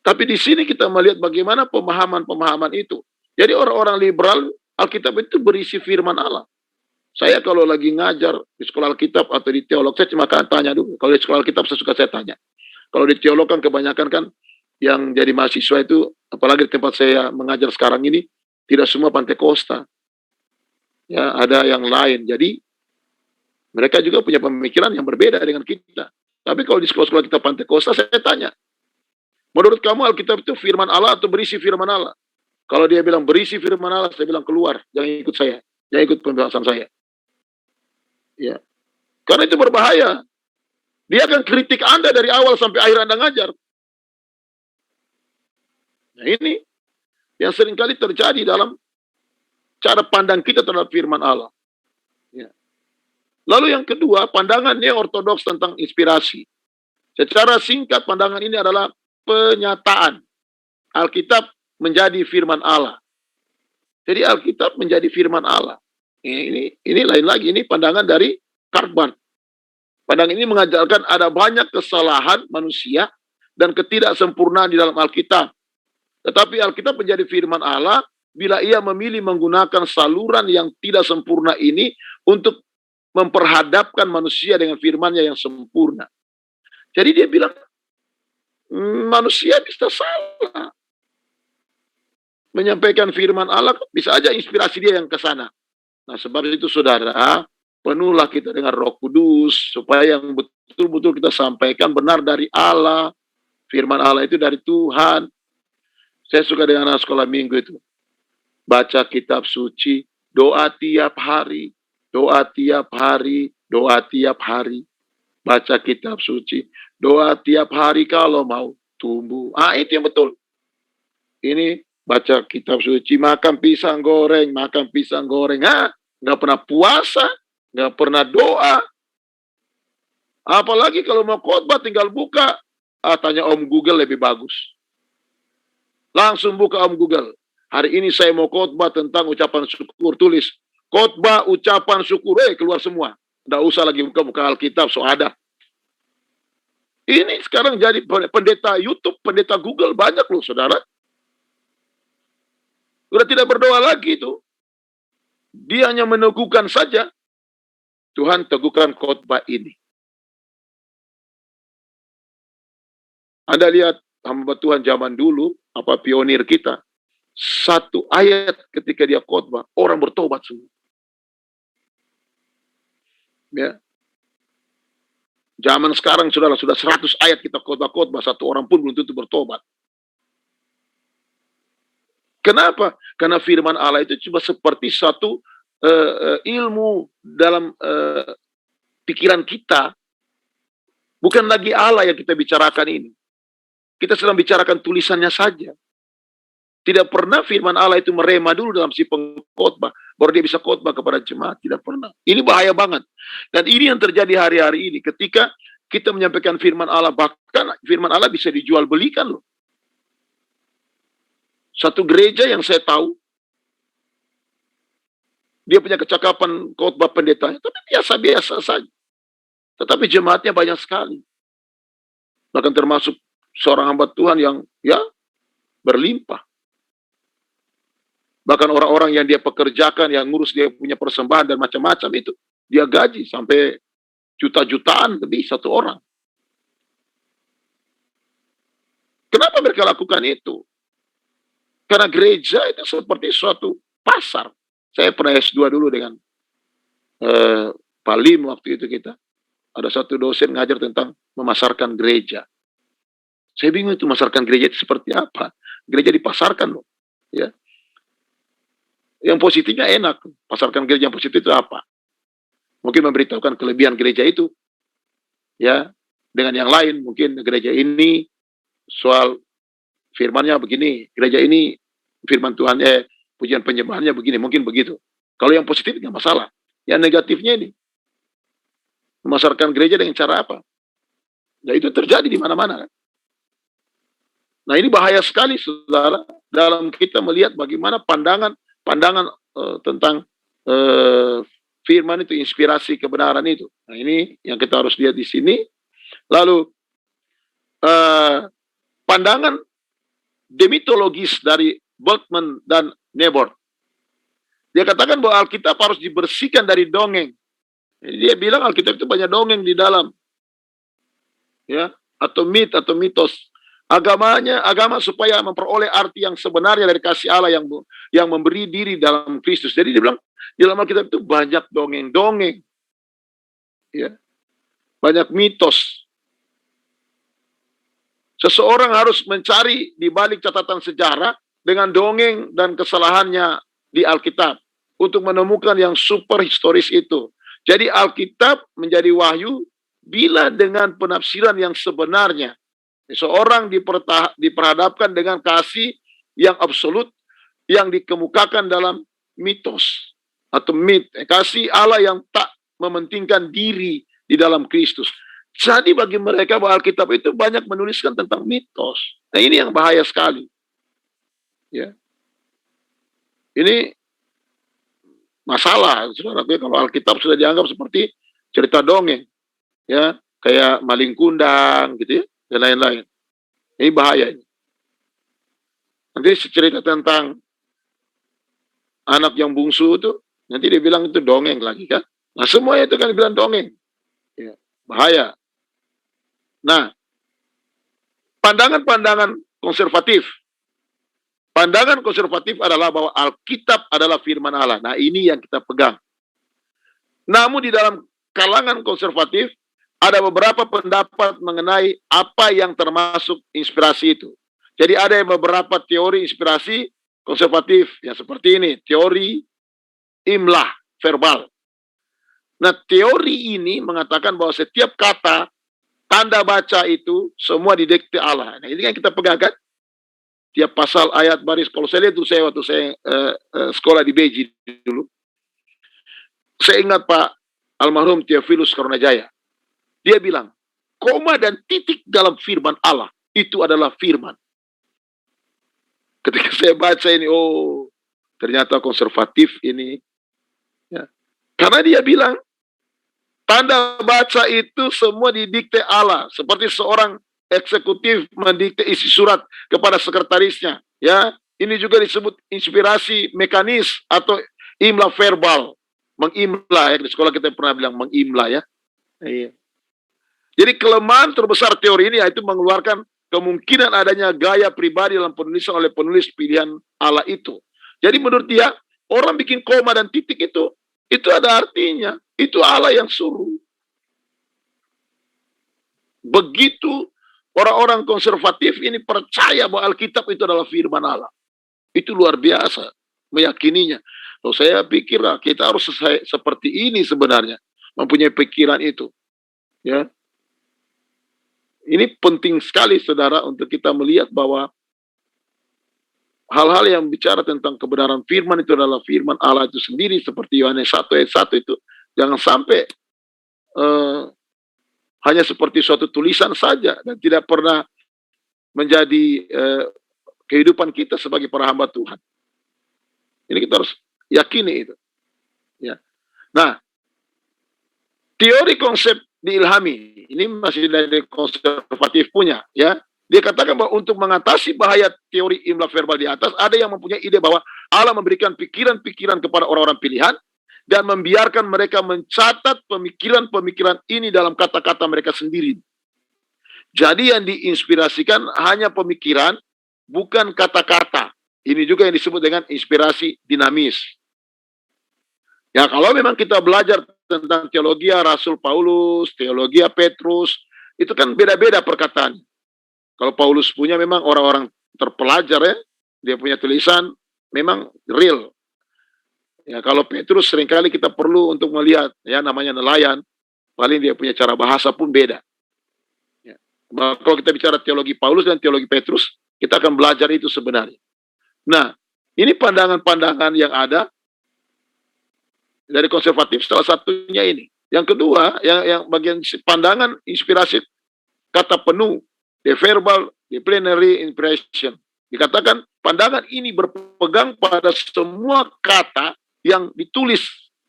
Tapi di sini kita melihat bagaimana pemahaman-pemahaman itu. Jadi orang-orang liberal, Alkitab itu berisi firman Allah. Saya kalau lagi ngajar di sekolah Alkitab atau di teolog, saya cuma akan tanya dulu. Kalau di sekolah Alkitab saya suka saya tanya. Kalau di teolog kan kebanyakan kan yang jadi mahasiswa itu apalagi di tempat saya mengajar sekarang ini, tidak semua Pantekosta. Ya, ada yang lain. Jadi, mereka juga punya pemikiran yang berbeda dengan kita. Tapi kalau di sekolah-sekolah kita Pantekosta, saya tanya, menurut kamu Alkitab itu firman Allah atau berisi firman Allah? Kalau dia bilang berisi firman Allah, saya bilang keluar, jangan ikut saya, jangan ikut pembahasan saya. Ya, karena itu berbahaya. Dia akan kritik Anda dari awal sampai akhir Anda ngajar. Nah ini yang seringkali terjadi dalam cara pandang kita terhadap firman Allah. Ya. Lalu yang kedua, pandangannya ortodoks tentang inspirasi. Secara singkat, pandangan ini adalah penyataan. Alkitab menjadi firman Allah. Jadi Alkitab menjadi firman Allah. Ini lain lagi, ini pandangan dari Karl Barth. Pandangan ini mengajarkan ada banyak kesalahan manusia dan ketidaksempurnaan di dalam Alkitab. Tetapi Alkitab menjadi firman Allah bila ia memilih menggunakan saluran yang tidak sempurna ini untuk memperhadapkan manusia dengan firman-Nya yang sempurna. Jadi dia bilang, manusia bisa salah. Menyampaikan firman Allah, bisa aja inspirasi dia yang ke sana. Nah, sebab itu saudara, penuhlah kita dengan Roh Kudus, supaya yang betul-betul kita sampaikan benar dari Allah. Firman Allah itu dari Tuhan. Saya suka dengan anak sekolah minggu itu. Baca kitab suci, doa tiap hari, doa tiap hari, doa tiap hari. Baca kitab suci, doa tiap hari kalau mau tumbuh. Itu yang betul. Ini baca kitab suci, makan pisang goreng, makan pisang goreng. Nggak pernah puasa, nggak pernah doa. Apalagi kalau mau khotbah tinggal buka, tanya Om Google lebih bagus. Langsung buka Om Google. Hari ini saya mau khotbah tentang ucapan syukur. Tulis, khotbah ucapan syukur. Keluar semua. Nggak usah lagi buka-buka Alkitab, so ada. Ini sekarang jadi pendeta YouTube, pendeta Google, banyak loh saudara. Sudah tidak berdoa lagi itu. Dia hanya meneguhkan saja. Tuhan teguhkan khotbah ini. Anda lihat hamba Tuhan zaman dulu, pionir kita, satu ayat ketika dia khotbah, orang bertobat semua. Ya. Zaman sekarang sudah 100 ayat kita khotbah, satu orang pun belum tentu bertobat. Kenapa? Karena firman Allah itu cuma seperti satu ilmu dalam pikiran kita. Bukan lagi Allah yang kita bicarakan ini. Kita sedang bicarakan tulisannya saja. Tidak pernah firman Allah itu merema dulu dalam si pengkhotbah, baru dia bisa khotbah kepada jemaat. Tidak pernah. Ini bahaya banget. Dan ini yang terjadi hari-hari ini. Ketika kita menyampaikan firman Allah, bahkan firman Allah bisa dijual belikan loh. Satu gereja yang saya tahu, dia punya kecakapan khotbah pendetanya, tapi biasa-biasa saja. Tetapi jemaatnya banyak sekali. Bahkan termasuk seorang hamba Tuhan yang berlimpah. Bahkan orang-orang yang dia pekerjakan, yang ngurus dia punya persembahan dan macam-macam itu, dia gaji sampai juta-jutaan lebih satu orang. Kenapa mereka lakukan itu? Karena gereja itu seperti suatu pasar. Saya pernah S2 dulu dengan Pak Lim waktu itu kita. Ada satu dosen ngajar tentang memasarkan gereja. Saya bingung itu memasarkan gereja itu seperti apa. Gereja dipasarkan loh. Ya. Yang positifnya enak. Pasarkan gereja yang positif itu apa? Mungkin memberitahukan kelebihan gereja itu. Ya. Dengan yang lain, mungkin gereja ini soal firmannya begini, gereja ini firman Tuhan, pujian penyembahannya begini, mungkin begitu. Kalau yang positif nggak masalah. Yang negatifnya ini, memasarkan gereja dengan cara apa? Nah itu terjadi di mana-mana. Nah ini bahaya sekali saudara, dalam kita melihat bagaimana pandangan tentang firman itu, inspirasi kebenaran itu. Nah ini yang kita harus lihat di sini. Lalu pandangan demitologis dari Bultmann dan Niebuhr. Dia katakan bahwa Alkitab harus dibersihkan dari dongeng. Dia bilang Alkitab itu banyak dongeng di dalam. Ya, atau mit atau mitos. Agama supaya memperoleh arti yang sebenarnya dari kasih Allah yang memberi diri dalam Kristus. Jadi dia bilang di dalam Alkitab itu banyak dongeng-dongeng, ya, banyak mitos. Seseorang harus mencari di balik catatan sejarah dengan dongeng dan kesalahannya di Alkitab untuk menemukan yang super historis itu. Jadi Alkitab menjadi wahyu bila dengan penafsiran yang sebenarnya. Seorang diperhadapkan dengan kasih yang absolut yang dikemukakan dalam mitos atau kasih Allah yang tak mementingkan diri di dalam Kristus. Jadi bagi mereka bahwa Alkitab itu banyak menuliskan tentang mitos. Nah, ini yang bahaya sekali. Ya. Ini masalah, saudaraku, kalau Alkitab sudah dianggap seperti cerita dongeng, ya, kayak maling kundang gitu ya, dan lain-lain. Ini bahaya ini. Nanti cerita tentang anak yang bungsu itu, nanti dia bilang itu dongeng lagi kan. Nah, semuanya itu kan dibilang dongeng. Ya, bahaya. Nah, pandangan-pandangan konservatif. Pandangan konservatif adalah bahwa Alkitab adalah firman Allah. Nah, ini yang kita pegang. Namun di dalam kalangan konservatif, ada beberapa pendapat mengenai apa yang termasuk inspirasi itu. Jadi ada beberapa teori inspirasi konservatif yang seperti ini, teori imlah verbal. Nah, teori ini mengatakan bahwa setiap kata, tanda baca itu semua didikte Allah. Nah, ini kan kita pegang kan? Tiap pasal, ayat, baris. Kalau saya lihat itu waktu saya sekolah di Beji dulu, saya ingat Pak almarhum Theophilus Karunajaya. Dia bilang, koma dan titik dalam firman Allah itu adalah firman. Ketika saya baca ini, oh, ternyata konservatif ini. Ya. Karena dia bilang, tanda baca itu semua didikte Allah. Seperti seorang eksekutif mendikte isi surat kepada sekretarisnya. Ya, ini juga disebut inspirasi mekanis atau imla verbal. Mengimla, ya, di sekolah kita pernah bilang mengimla ya. Iya. Jadi kelemahan terbesar teori ini yaitu mengeluarkan kemungkinan adanya gaya pribadi dalam penulisan oleh penulis pilihan Allah itu. Jadi menurut dia, orang bikin koma dan titik itu ada artinya. Itu Allah yang suruh. Begitu orang-orang konservatif ini percaya bahwa Alkitab itu adalah firman Allah. Itu luar biasa meyakininya. Loh, saya pikir kita harus seperti ini sebenarnya. Mempunyai pikiran itu. Ya. Ini penting sekali, saudara, untuk kita melihat bahwa hal-hal yang bicara tentang kebenaran firman itu adalah firman Allah itu sendiri, seperti Yohanes 1 ayat 1 itu. Jangan sampai hanya seperti suatu tulisan saja dan tidak pernah menjadi kehidupan kita sebagai para hamba Tuhan. Ini kita harus yakini itu. Ya. Nah, teori konsep diilhami, ini masih dari konservatif punya, ya. Dia katakan bahwa untuk mengatasi bahaya teori imla verbal di atas, ada yang mempunyai ide bahwa Allah memberikan pikiran-pikiran kepada orang-orang pilihan dan membiarkan mereka mencatat pemikiran-pemikiran ini dalam kata-kata mereka sendiri. Jadi yang diinspirasikan hanya pemikiran, bukan kata-kata. Ini juga yang disebut dengan inspirasi dinamis. Ya, kalau memang kita belajar tentang teologi Rasul Paulus, teologi Petrus, itu kan beda-beda perkataan. Kalau Paulus punya memang orang-orang terpelajar ya, dia punya tulisan memang real. Ya, kalau Petrus seringkali kita perlu untuk melihat, ya namanya nelayan, paling dia punya cara bahasa pun beda. Ya. Kalau kita bicara teologi Paulus dan teologi Petrus, kita akan belajar itu sebenarnya. Nah, ini pandangan-pandangan yang ada dari konservatif, salah satunya ini. Yang kedua, yang bagian pandangan inspirasi kata penuh, the verbal, the plenary impression. Dikatakan pandangan ini berpegang pada semua kata yang ditulis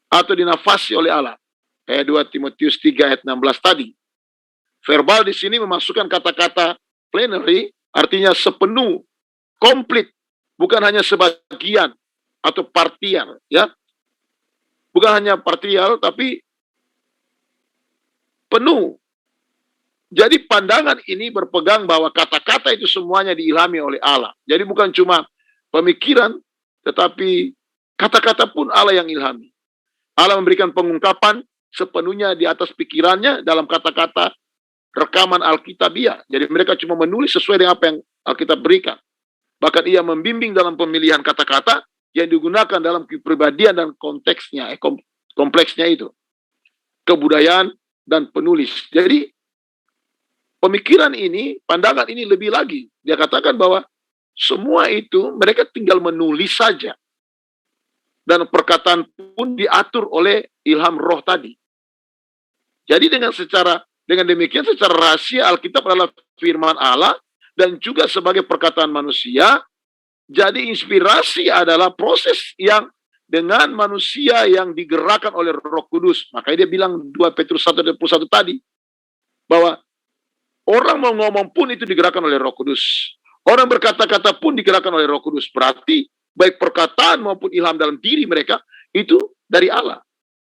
atau dinafasi oleh Allah. Kayak 2 Timotius 3 ayat 16 tadi. Verbal di sini memasukkan kata-kata plenary, artinya sepenuh, komplit, bukan hanya sebagian atau partial, ya. Bukan hanya partial, tapi penuh. Jadi pandangan ini berpegang bahwa kata-kata itu semuanya diilhami oleh Allah. Jadi bukan cuma pemikiran, tetapi kata-kata pun Allah yang ilhami. Allah memberikan pengungkapan sepenuhnya di atas pikirannya dalam kata-kata rekaman Alkitabiah. Jadi mereka cuma menulis sesuai dengan apa yang Alkitab berikan. Bahkan ia membimbing dalam pemilihan kata-kata yang digunakan dalam kepribadian dan konteksnya, kompleksnya itu. Kebudayaan dan penulis. Jadi pemikiran ini, pandangan ini lebih lagi. Dia katakan bahwa semua itu mereka tinggal menulis saja. Dan perkataan pun diatur oleh ilham roh tadi. Jadi dengan demikian secara rahasia Alkitab adalah firman Allah dan juga sebagai perkataan manusia. Jadi inspirasi adalah proses yang dengan manusia yang digerakkan oleh Roh Kudus. Makanya dia bilang 2 Petrus 1:21 tadi bahwa orang mau ngomong pun itu digerakkan oleh Roh Kudus. Orang berkata-kata pun digerakkan oleh Roh Kudus. Berarti baik perkataan maupun ilham dalam diri mereka itu dari Allah.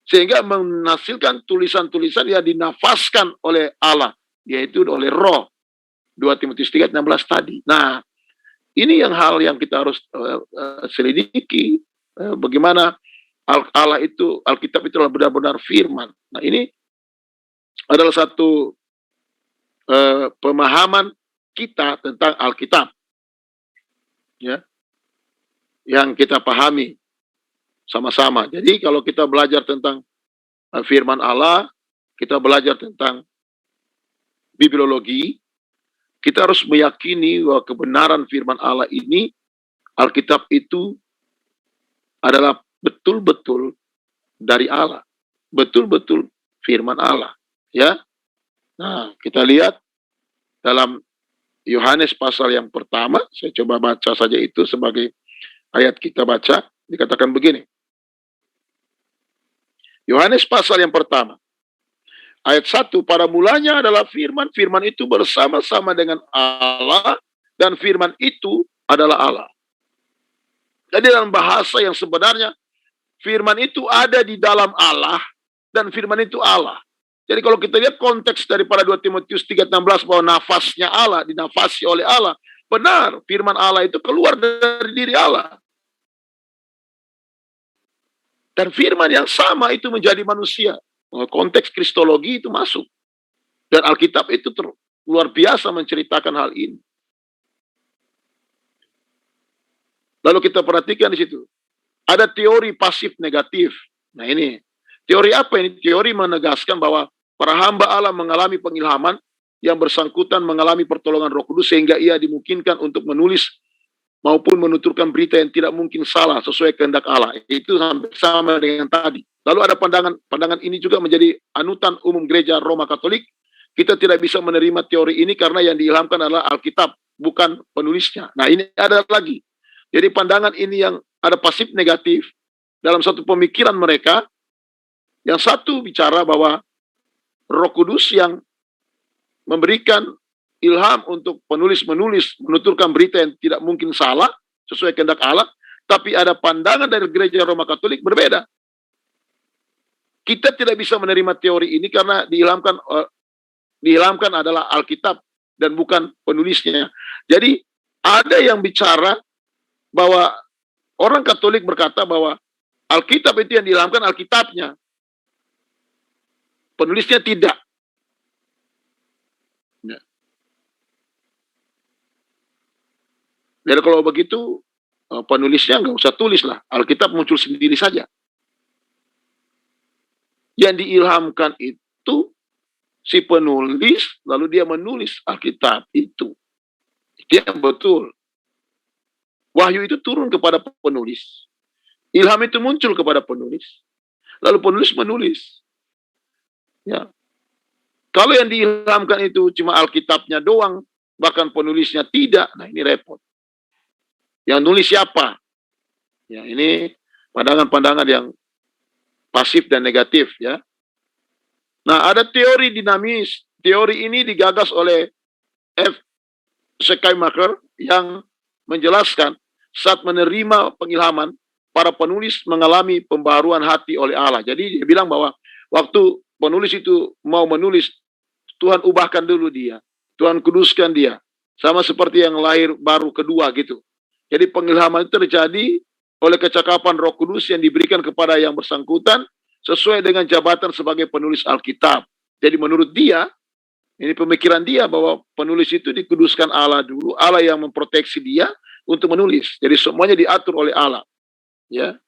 Sehingga menghasilkan tulisan-tulisan yang dinafaskan oleh Allah, yaitu oleh Roh. 2 Timotius 3:16 tadi. Nah, ini hal yang kita harus selidiki. Bagaimana Allah itu, Alkitab itu adalah benar-benar firman. Nah, ini adalah satu pemahaman kita tentang Alkitab. Ya. Yang kita pahami sama-sama. Jadi kalau kita belajar tentang firman Allah, kita belajar tentang bibliologi, kita harus meyakini bahwa kebenaran firman Allah ini, Alkitab itu adalah betul-betul dari Allah. Betul-betul firman Allah. Ya. Nah, kita lihat dalam Yohanes pasal yang pertama, saya coba baca saja itu sebagai ayat kita baca, dikatakan begini. Yohanes pasal yang pertama, ayat 1, pada mulanya adalah firman, firman itu bersama-sama dengan Allah, dan firman itu adalah Allah. Jadi dalam bahasa yang sebenarnya, firman itu ada di dalam Allah, dan firman itu Allah. Jadi kalau kita lihat konteks daripada 2 Timotius 3:16 bahwa nafasnya Allah, dinafasi oleh Allah, benar, firman Allah itu keluar dari diri Allah. Dan firman yang sama itu menjadi manusia. Konteks kristologi itu masuk. Dan Alkitab itu luar biasa menceritakan hal ini. Lalu kita perhatikan di situ. Ada teori pasif negatif. Nah ini, teori apa ini? Teori menegaskan bahwa para hamba Allah mengalami pengilhaman yang bersangkutan mengalami pertolongan Roh Kudus sehingga ia dimungkinkan untuk menulis maupun menuturkan berita yang tidak mungkin salah sesuai kehendak Allah. Itu sama dengan tadi. Lalu ada pandangan ini juga menjadi anutan umum gereja Roma Katolik. Kita tidak bisa menerima teori ini karena yang diilhamkan adalah Alkitab, bukan penulisnya. Nah ini ada lagi. Jadi pandangan ini yang ada pasif negatif dalam satu pemikiran mereka. Yang satu bicara bahwa Roh Kudus yang memberikan ilham untuk penulis-menulis, menuturkan berita yang tidak mungkin salah, sesuai kehendak Allah, tapi ada pandangan dari gereja Roma Katolik berbeda. Kita tidak bisa menerima teori ini karena diilhamkan adalah Alkitab dan bukan penulisnya. Jadi ada yang bicara bahwa orang Katolik berkata bahwa Alkitab itu yang diilhamkan Alkitabnya, penulisnya tidak. Jadi kalau begitu penulisnya nggak usah tulis lah, Alkitab muncul sendiri saja. Yang diilhamkan itu si penulis, lalu dia menulis Alkitab itu. Itu yang betul. Wahyu itu turun kepada penulis. Ilham itu muncul kepada penulis. Lalu penulis menulis. Ya. Kalau yang diilhamkan itu cuma Alkitabnya doang, bahkan penulisnya tidak, nah ini repot. Yang nulis siapa? Ya, ini pandangan-pandangan yang pasif dan negatif ya. Nah, ada teori dinamis. Teori ini digagas oleh F. Schleiermacher yang menjelaskan saat menerima pengilhaman, para penulis mengalami pembaharuan hati oleh Allah. Jadi dia bilang bahwa waktu penulis itu mau menulis Tuhan ubahkan dulu dia. Tuhan kuduskan dia. Sama seperti yang lahir baru kedua gitu. Jadi pengilhaman itu terjadi oleh kecakapan Roh Kudus yang diberikan kepada yang bersangkutan sesuai dengan jabatan sebagai penulis Alkitab. Jadi menurut dia, ini pemikiran dia bahwa penulis itu dikuduskan Allah dulu, Allah yang memproteksi dia untuk menulis. Jadi semuanya diatur oleh Allah. Ya.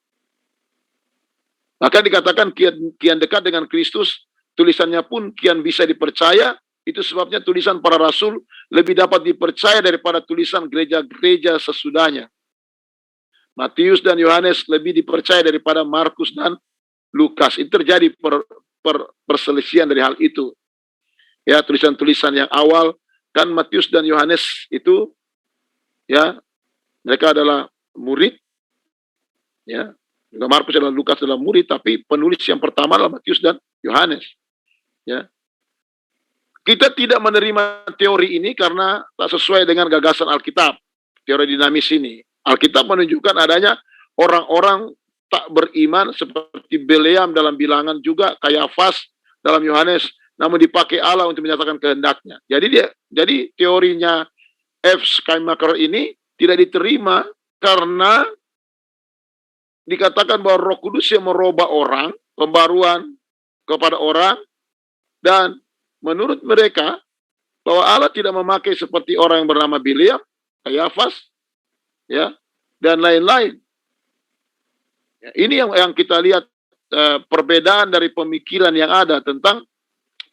Maka dikatakan kian dekat dengan Kristus, tulisannya pun kian bisa dipercaya. Itu sebabnya tulisan para rasul lebih dapat dipercaya daripada tulisan gereja-gereja sesudahnya. Matius dan Yohanes lebih dipercaya daripada Markus dan Lukas. Itu terjadi perselisihan dari hal itu. Ya, tulisan-tulisan yang awal kan Matius dan Yohanes itu ya mereka adalah murid, ya. Juga Markus dan Lukas adalah murid, tapi penulis yang pertama adalah Matius dan Yohanes. Ya. Kita tidak menerima teori ini karena tak sesuai dengan gagasan Alkitab. Teori dinamis ini. Alkitab menunjukkan adanya orang-orang tak beriman seperti Bileam dalam bilangan, juga Kayafas dalam Yohanes, namun dipakai Allah untuk menyatakan kehendaknya. Jadi teorinya F. Schleiermacher ini tidak diterima karena dikatakan bahwa Roh Kudus yang merubah orang, pembaruan kepada orang, dan menurut mereka bahwa Allah tidak memakai seperti orang yang bernama Bileam, Kayafas, ya, dan lain-lain. Ya, ini yang kita lihat perbedaan dari pemikiran yang ada tentang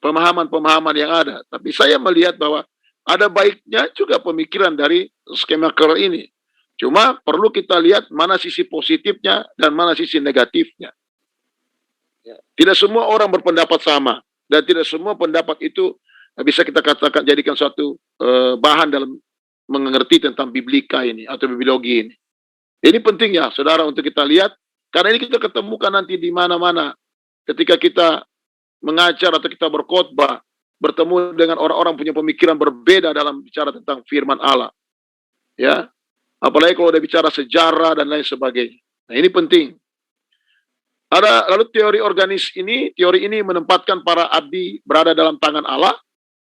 pemahaman-pemahaman yang ada. Tapi saya melihat bahwa ada baiknya juga pemikiran dari Schleiermacher ini. Cuma perlu kita lihat mana sisi positifnya dan mana sisi negatifnya. Ya. Tidak semua orang berpendapat sama. Dan tidak semua pendapat itu bisa kita katakan jadikan suatu bahan dalam mengerti tentang biblika ini atau bibliologi ini. Ini penting ya, saudara, untuk kita lihat. Karena ini kita ketemukan nanti di mana-mana. Ketika kita mengajar atau kita berkhotbah, bertemu dengan orang-orang punya pemikiran berbeda dalam bicara tentang firman Allah. Ya, apalagi kalau udah bicara sejarah dan lain sebagainya. Nah, ini penting. Lalu teori organis ini, teori ini menempatkan para abdi berada dalam tangan Allah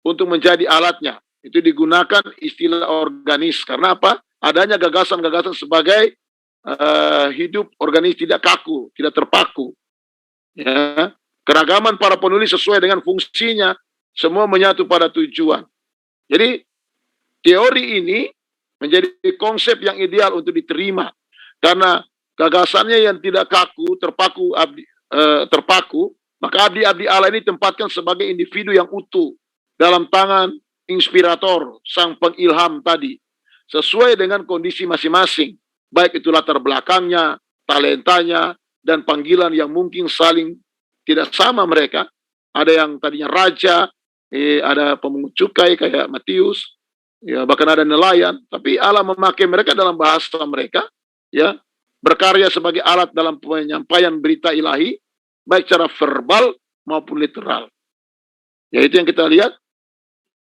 untuk menjadi alatnya. Itu digunakan istilah organis. Karena apa? Adanya gagasan-gagasan sebagai hidup organis tidak kaku, tidak terpaku. Ya. Keragaman para penulis sesuai dengan fungsinya, semua menyatu pada tujuan. Jadi, teori ini menjadi konsep yang ideal untuk diterima. Karena gagasannya yang tidak kaku, terpaku, maka abdi-abdi Allah ini tempatkan sebagai individu yang utuh dalam tangan inspirator, sang pengilham tadi, sesuai dengan kondisi masing-masing, baik itu latar belakangnya, talentanya, dan panggilan yang mungkin saling tidak sama mereka. Ada yang tadinya raja, ada pemungut cukai kayak Matius, ya, bahkan ada nelayan, tapi Allah memakai mereka dalam bahasa mereka, ya, berkarya sebagai alat dalam penyampaian berita ilahi, baik secara verbal maupun literal. Ya, itu yang kita lihat.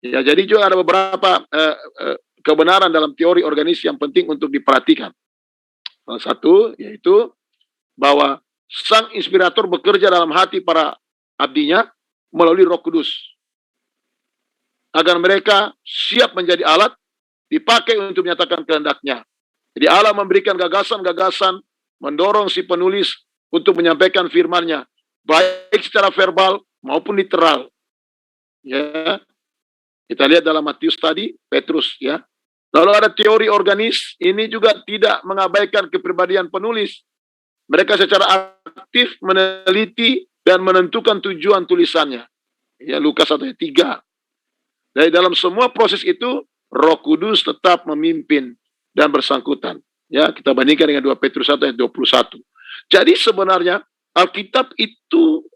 Ya, jadi juga ada beberapa kebenaran dalam teori organis yang penting untuk diperhatikan. Salah satu yaitu bahwa sang inspirator bekerja dalam hati para abdinya melalui Roh Kudus, agar mereka siap menjadi alat dipakai untuk menyatakan kehendaknya. Jadi Allah memberikan gagasan-gagasan, mendorong si penulis untuk menyampaikan firman-Nya, baik secara verbal maupun literal. Ya, kita lihat dalam Matius tadi, Petrus, ya. Lalu ada teori organis, ini juga tidak mengabaikan kepribadian penulis. Mereka secara aktif meneliti dan menentukan tujuan tulisannya. Ya, Lukas 1 ayat 3. Dari dalam semua proses itu, Roh Kudus tetap memimpin dan bersangkutan. Ya, kita bandingkan dengan 2 Petrus 1 ayat 21. Jadi sebenarnya Alkitab itu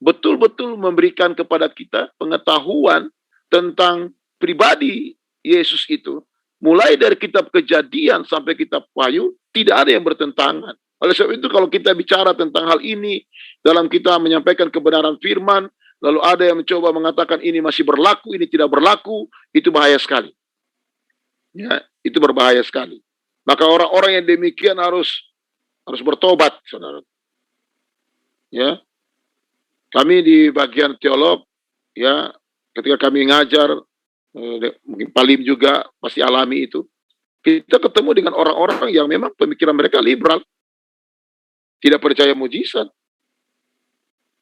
betul-betul memberikan kepada kita pengetahuan tentang pribadi Yesus itu. Mulai dari kitab Kejadian sampai kitab Wahyu, tidak ada yang bertentangan. Oleh sebab itu kalau kita bicara tentang hal ini, dalam kita menyampaikan kebenaran firman, lalu ada yang mencoba mengatakan ini masih berlaku, ini tidak berlaku, itu bahaya sekali. Ya, itu berbahaya sekali. Maka orang-orang yang demikian harus bertobat, saudara. Ya, kami di bagian teolog, ya, ketika kami ngajar, mungkin Palim juga pasti alami itu, kita ketemu dengan orang-orang yang memang pemikiran mereka liberal, tidak percaya mujizat.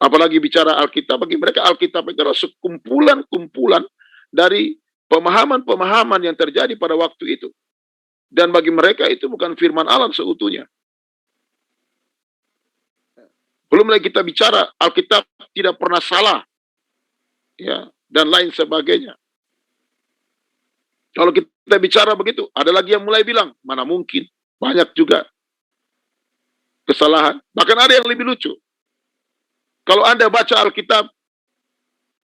Apalagi bicara Alkitab, bagi mereka Alkitab itu adalah sekumpulan-kumpulan dari pemahaman-pemahaman yang terjadi pada waktu itu. Dan bagi mereka itu bukan firman Allah seutuhnya. Belum lagi kita bicara Alkitab tidak pernah salah, ya, dan lain sebagainya. Kalau kita bicara begitu, ada lagi yang mulai bilang, mana mungkin, banyak juga kesalahan. Bahkan ada yang lebih lucu. Kalau Anda baca Alkitab,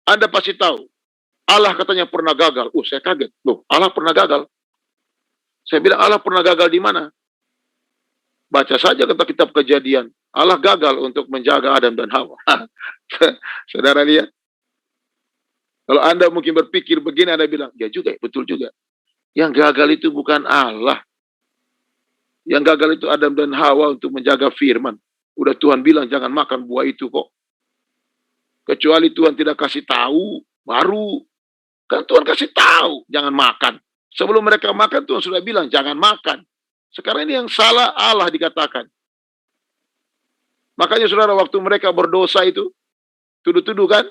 Anda pasti tahu, Allah katanya pernah gagal. Saya kaget. Loh, Allah pernah gagal? Saya bilang, Allah pernah gagal di mana? Baca saja kata kitab Kejadian. Allah gagal untuk menjaga Adam dan Hawa. Saudara lihat. Kalau Anda mungkin berpikir begini, Anda bilang, ya juga, betul juga. Yang gagal itu bukan Allah. Yang gagal itu Adam dan Hawa untuk menjaga firman. Udah Tuhan bilang jangan makan buah itu kok. Kecuali Tuhan tidak kasih tahu, baru. Kan Tuhan kasih tahu, jangan makan. Sebelum mereka makan, Tuhan sudah bilang jangan makan. Sekarang ini yang salah Allah dikatakan. Makanya saudara, waktu mereka berdosa itu, tuduh-tuduh kan?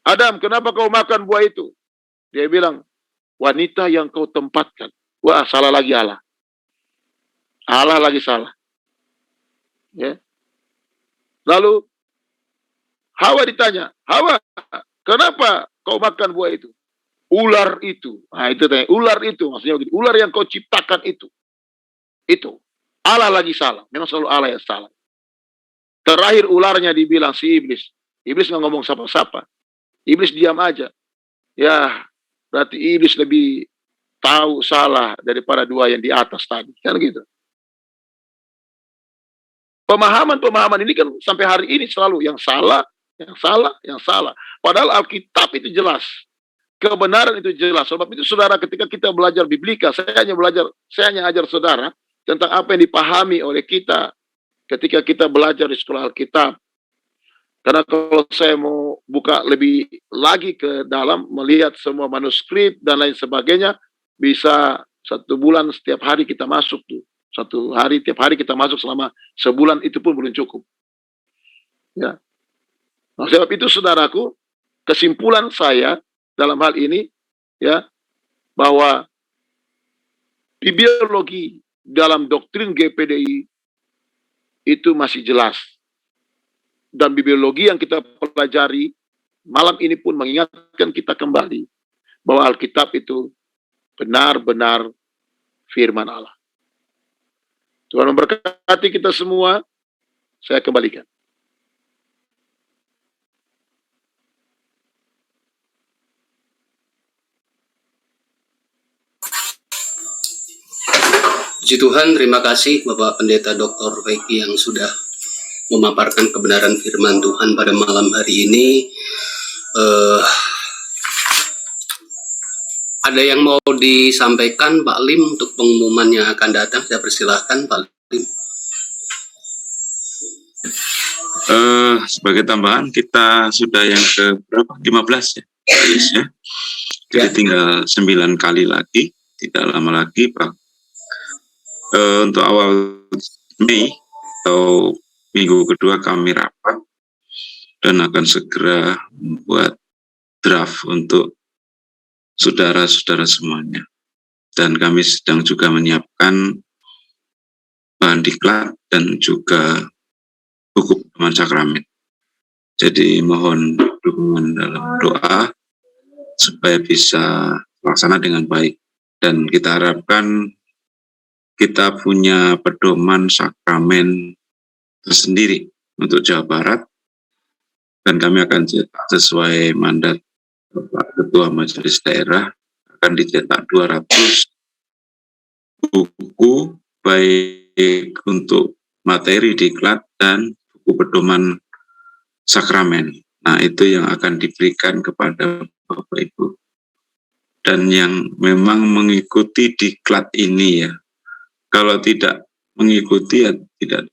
Adam, kenapa kau makan buah itu? Dia bilang, wanita yang kau tempatkan. Wah, salah lagi Allah. Allah lagi salah. Ya. Lalu, Hawa ditanya, Hawa, kenapa kau makan buah itu? Ular itu. Nah, itu tanya, ular itu. Maksudnya begitu. Ular yang kau ciptakan itu. Itu. Allah lagi salah. Memang selalu Allah yang salah. Terakhir ularnya dibilang si iblis. Iblis nggak ngomong siapa-siapa. Iblis diam aja. Ya, berarti iblis lebih tahu salah daripada dua yang di atas tadi. Kan gitu. Pemahaman-pemahaman ini kan sampai hari ini selalu yang salah, yang salah, yang salah. Padahal Alkitab itu jelas. Kebenaran itu jelas. Sebab itu saudara, ketika kita belajar Biblika, saya hanya ajar saudara tentang apa yang dipahami oleh kita ketika kita belajar di sekolah Alkitab. Karena kalau saya mau buka lebih lagi ke dalam, melihat semua manuskrip dan lain sebagainya, bisa 1 bulan setiap hari kita masuk tuh. 1 hari, tiap hari kita masuk selama sebulan, itu pun belum cukup. Ya. Nah, sebab itu saudaraku, kesimpulan saya dalam hal ini, ya, bahwa bibliologi dalam doktrin GPDI itu masih jelas. Dan bibliologi yang kita pelajari malam ini pun mengingatkan kita kembali bahwa Alkitab itu benar-benar firman Allah. Tuhan memberkati kita semua. Saya kembalikan. Puji Tuhan, terima kasih Bapak Pendeta Dr. Veki yang sudah memaparkan kebenaran firman Tuhan pada malam hari ini. Ada yang mau disampaikan Pak Lim untuk pengumuman yang akan datang? Saya persilahkan Pak Lim. Sebagai tambahan, kita sudah yang ke berapa? 15 ya? Yes, ya. Jadi tinggal 9 kali lagi, tidak lama lagi Pak. Untuk awal Mei atau minggu kedua kami rapat dan akan segera membuat draft untuk saudara-saudara semuanya. Dan kami sedang juga menyiapkan bahan diklat dan juga buku pedoman sakramen. Jadi mohon dukungan dalam doa supaya bisa terlaksana dengan baik. Dan kita harapkan kita punya pedoman sakramen tersendiri untuk Jawa Barat, dan kami akan cetak sesuai mandat Bapak Ketua Majelis Daerah, akan dicetak 200 buku, baik untuk materi diklat dan buku pedoman sakramen. Nah, itu yang akan diberikan kepada Bapak Ibu. Dan yang memang mengikuti diklat ini ya, kalau tidak mengikuti ya tidak,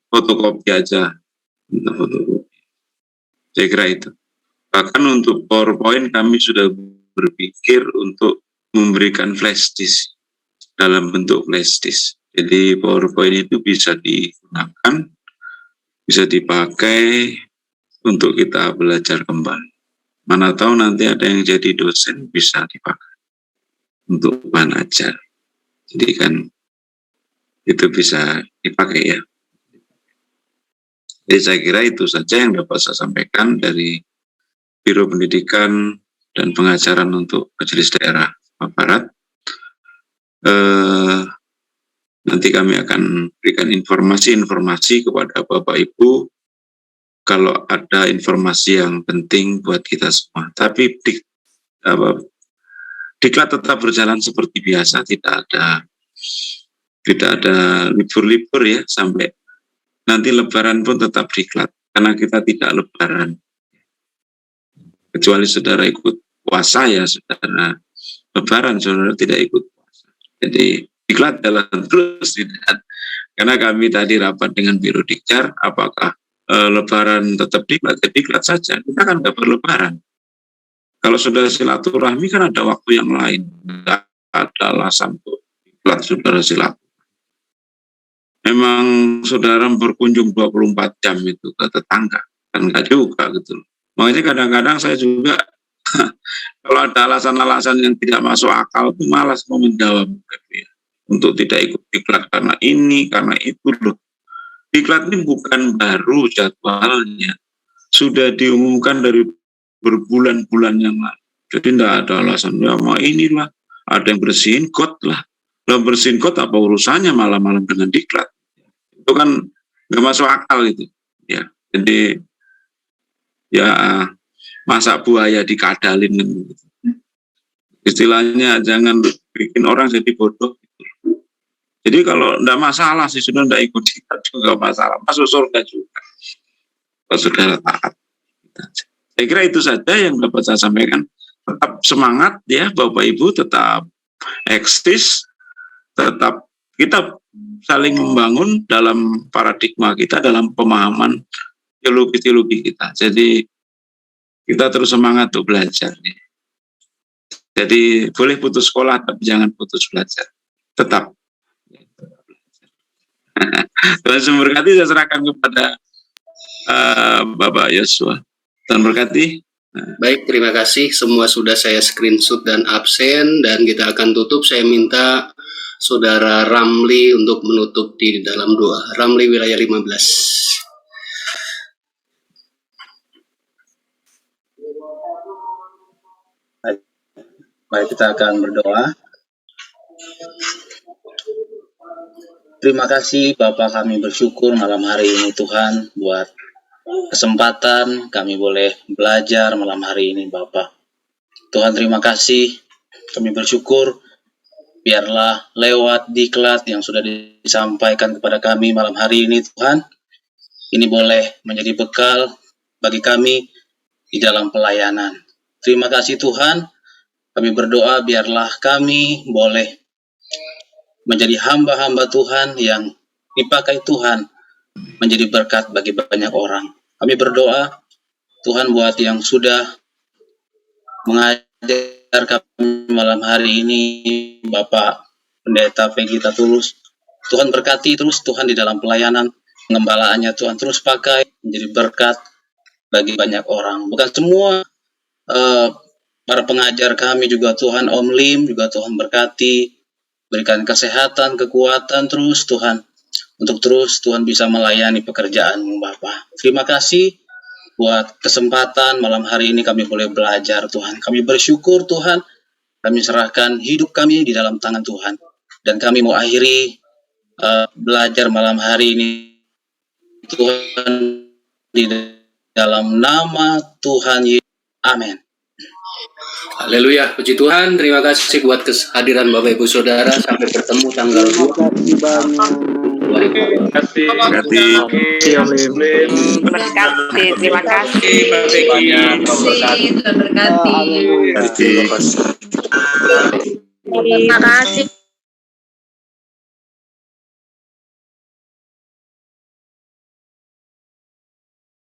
fotokopi aja, fotokopi. Saya kira itu. Bahkan untuk PowerPoint kami sudah berpikir untuk memberikan flash disk dalam bentuk flash disk. Jadi PowerPoint itu bisa digunakan, bisa dipakai untuk kita belajar kembali. Mana tahu nanti ada yang jadi dosen bisa dipakai untuk bahan ajar. Jadi kan itu bisa dipakai ya. Jadi saya kira itu saja yang dapat saya sampaikan dari Biro Pendidikan dan Pengajaran untuk Majelis Daerah Papua Barat. Nanti kami akan berikan informasi kepada Bapak Ibu kalau ada informasi yang penting buat kita semua. Tapi diklat tetap berjalan seperti biasa, tidak ada libur-libur ya, sampai nanti Lebaran pun tetap diklat, karena kita tidak Lebaran. Kecuali saudara ikut puasa ya, saudara Lebaran, saudara tidak ikut puasa. Jadi diklat jalan terus, tidak. Karena kami tadi rapat dengan Biro Dikjar, apakah Lebaran tetap diklat saja, kita kan nggak berlebaran. Kalau sudah silaturahmi kan ada waktu yang lain, nggak ada alasan untuk diklat saudara silaturahmi. Memang saudara berkunjung 24 jam itu ke tetangga, kan nggak juga gitu. Makanya kadang-kadang saya juga kalau ada alasan-alasan yang tidak masuk akal itu malas mau menjawab ya. Untuk tidak ikut diklat karena ini, karena itu loh. Diklat ini bukan baru jadwalnya, sudah diumumkan dari berbulan-bulan yang lalu. Jadi tidak ada alasan, ya mau inilah, ada yang bersihin got lah. Kalau bersihin got apa urusannya malam-malam dengan diklat? Itu kan nggak masuk akal itu. Ya, jadi ya masak buaya dikadalin. Istilahnya jangan bikin orang jadi bodoh. Jadi kalau tidak masalah sih, sudah tidak ikut diklat juga masalah, masuk surga juga. Kalau saudara taat. Saya kira itu saja yang dapat saya sampaikan. Tetap semangat ya Bapak Ibu, tetap eksis, tetap kita saling membangun dalam paradigma kita, dalam pemahaman teologi kita. Jadi kita terus semangat untuk belajar. Jadi boleh putus sekolah, tapi jangan putus belajar. Tetap. Tuhan memberkati, saya serahkan kepada Bapak Yosua. Tuhan berkati. Baik, terima kasih. Semua sudah saya screenshot dan absen, dan kita akan tutup. Saya minta Saudara Ramli untuk menutup di dalam doa. Ramli wilayah 15. Baik, kita akan berdoa. Terima kasih Bapak, kami bersyukur malam hari ini Tuhan buat kesempatan kami boleh belajar malam hari ini Bapak. Tuhan terima kasih, kami bersyukur biarlah lewat diklat yang sudah disampaikan kepada kami malam hari ini Tuhan, ini boleh menjadi bekal bagi kami di dalam pelayanan. Terima kasih Tuhan, kami berdoa biarlah kami boleh menjadi hamba-hamba Tuhan yang dipakai Tuhan menjadi berkat bagi banyak orang. Kami berdoa Tuhan buat yang sudah mengajar kami malam hari ini, Bapak Pendeta Vegita Tulus. Tuhan berkati terus Tuhan di dalam pelayanan pengembalaannya, Tuhan terus pakai menjadi berkat bagi banyak orang. Bukan semua para pengajar kami juga Tuhan, Om Lim juga Tuhan berkati, berikan kesehatan, kekuatan terus Tuhan, untuk terus Tuhan bisa melayani pekerjaan-Mu Bapa. Terima kasih buat kesempatan malam hari ini kami boleh belajar Tuhan. Kami bersyukur Tuhan, kami serahkan hidup kami di dalam tangan Tuhan. Dan kami mau akhiri belajar malam hari ini Tuhan di dalam nama Tuhan Yesus. Amin. Haleluya, puji Tuhan. Terima kasih buat kehadiran Bapak Ibu Saudara. Sampai bertemu tanggal 2. Terima kasih. Terima kasih. Terima kasih.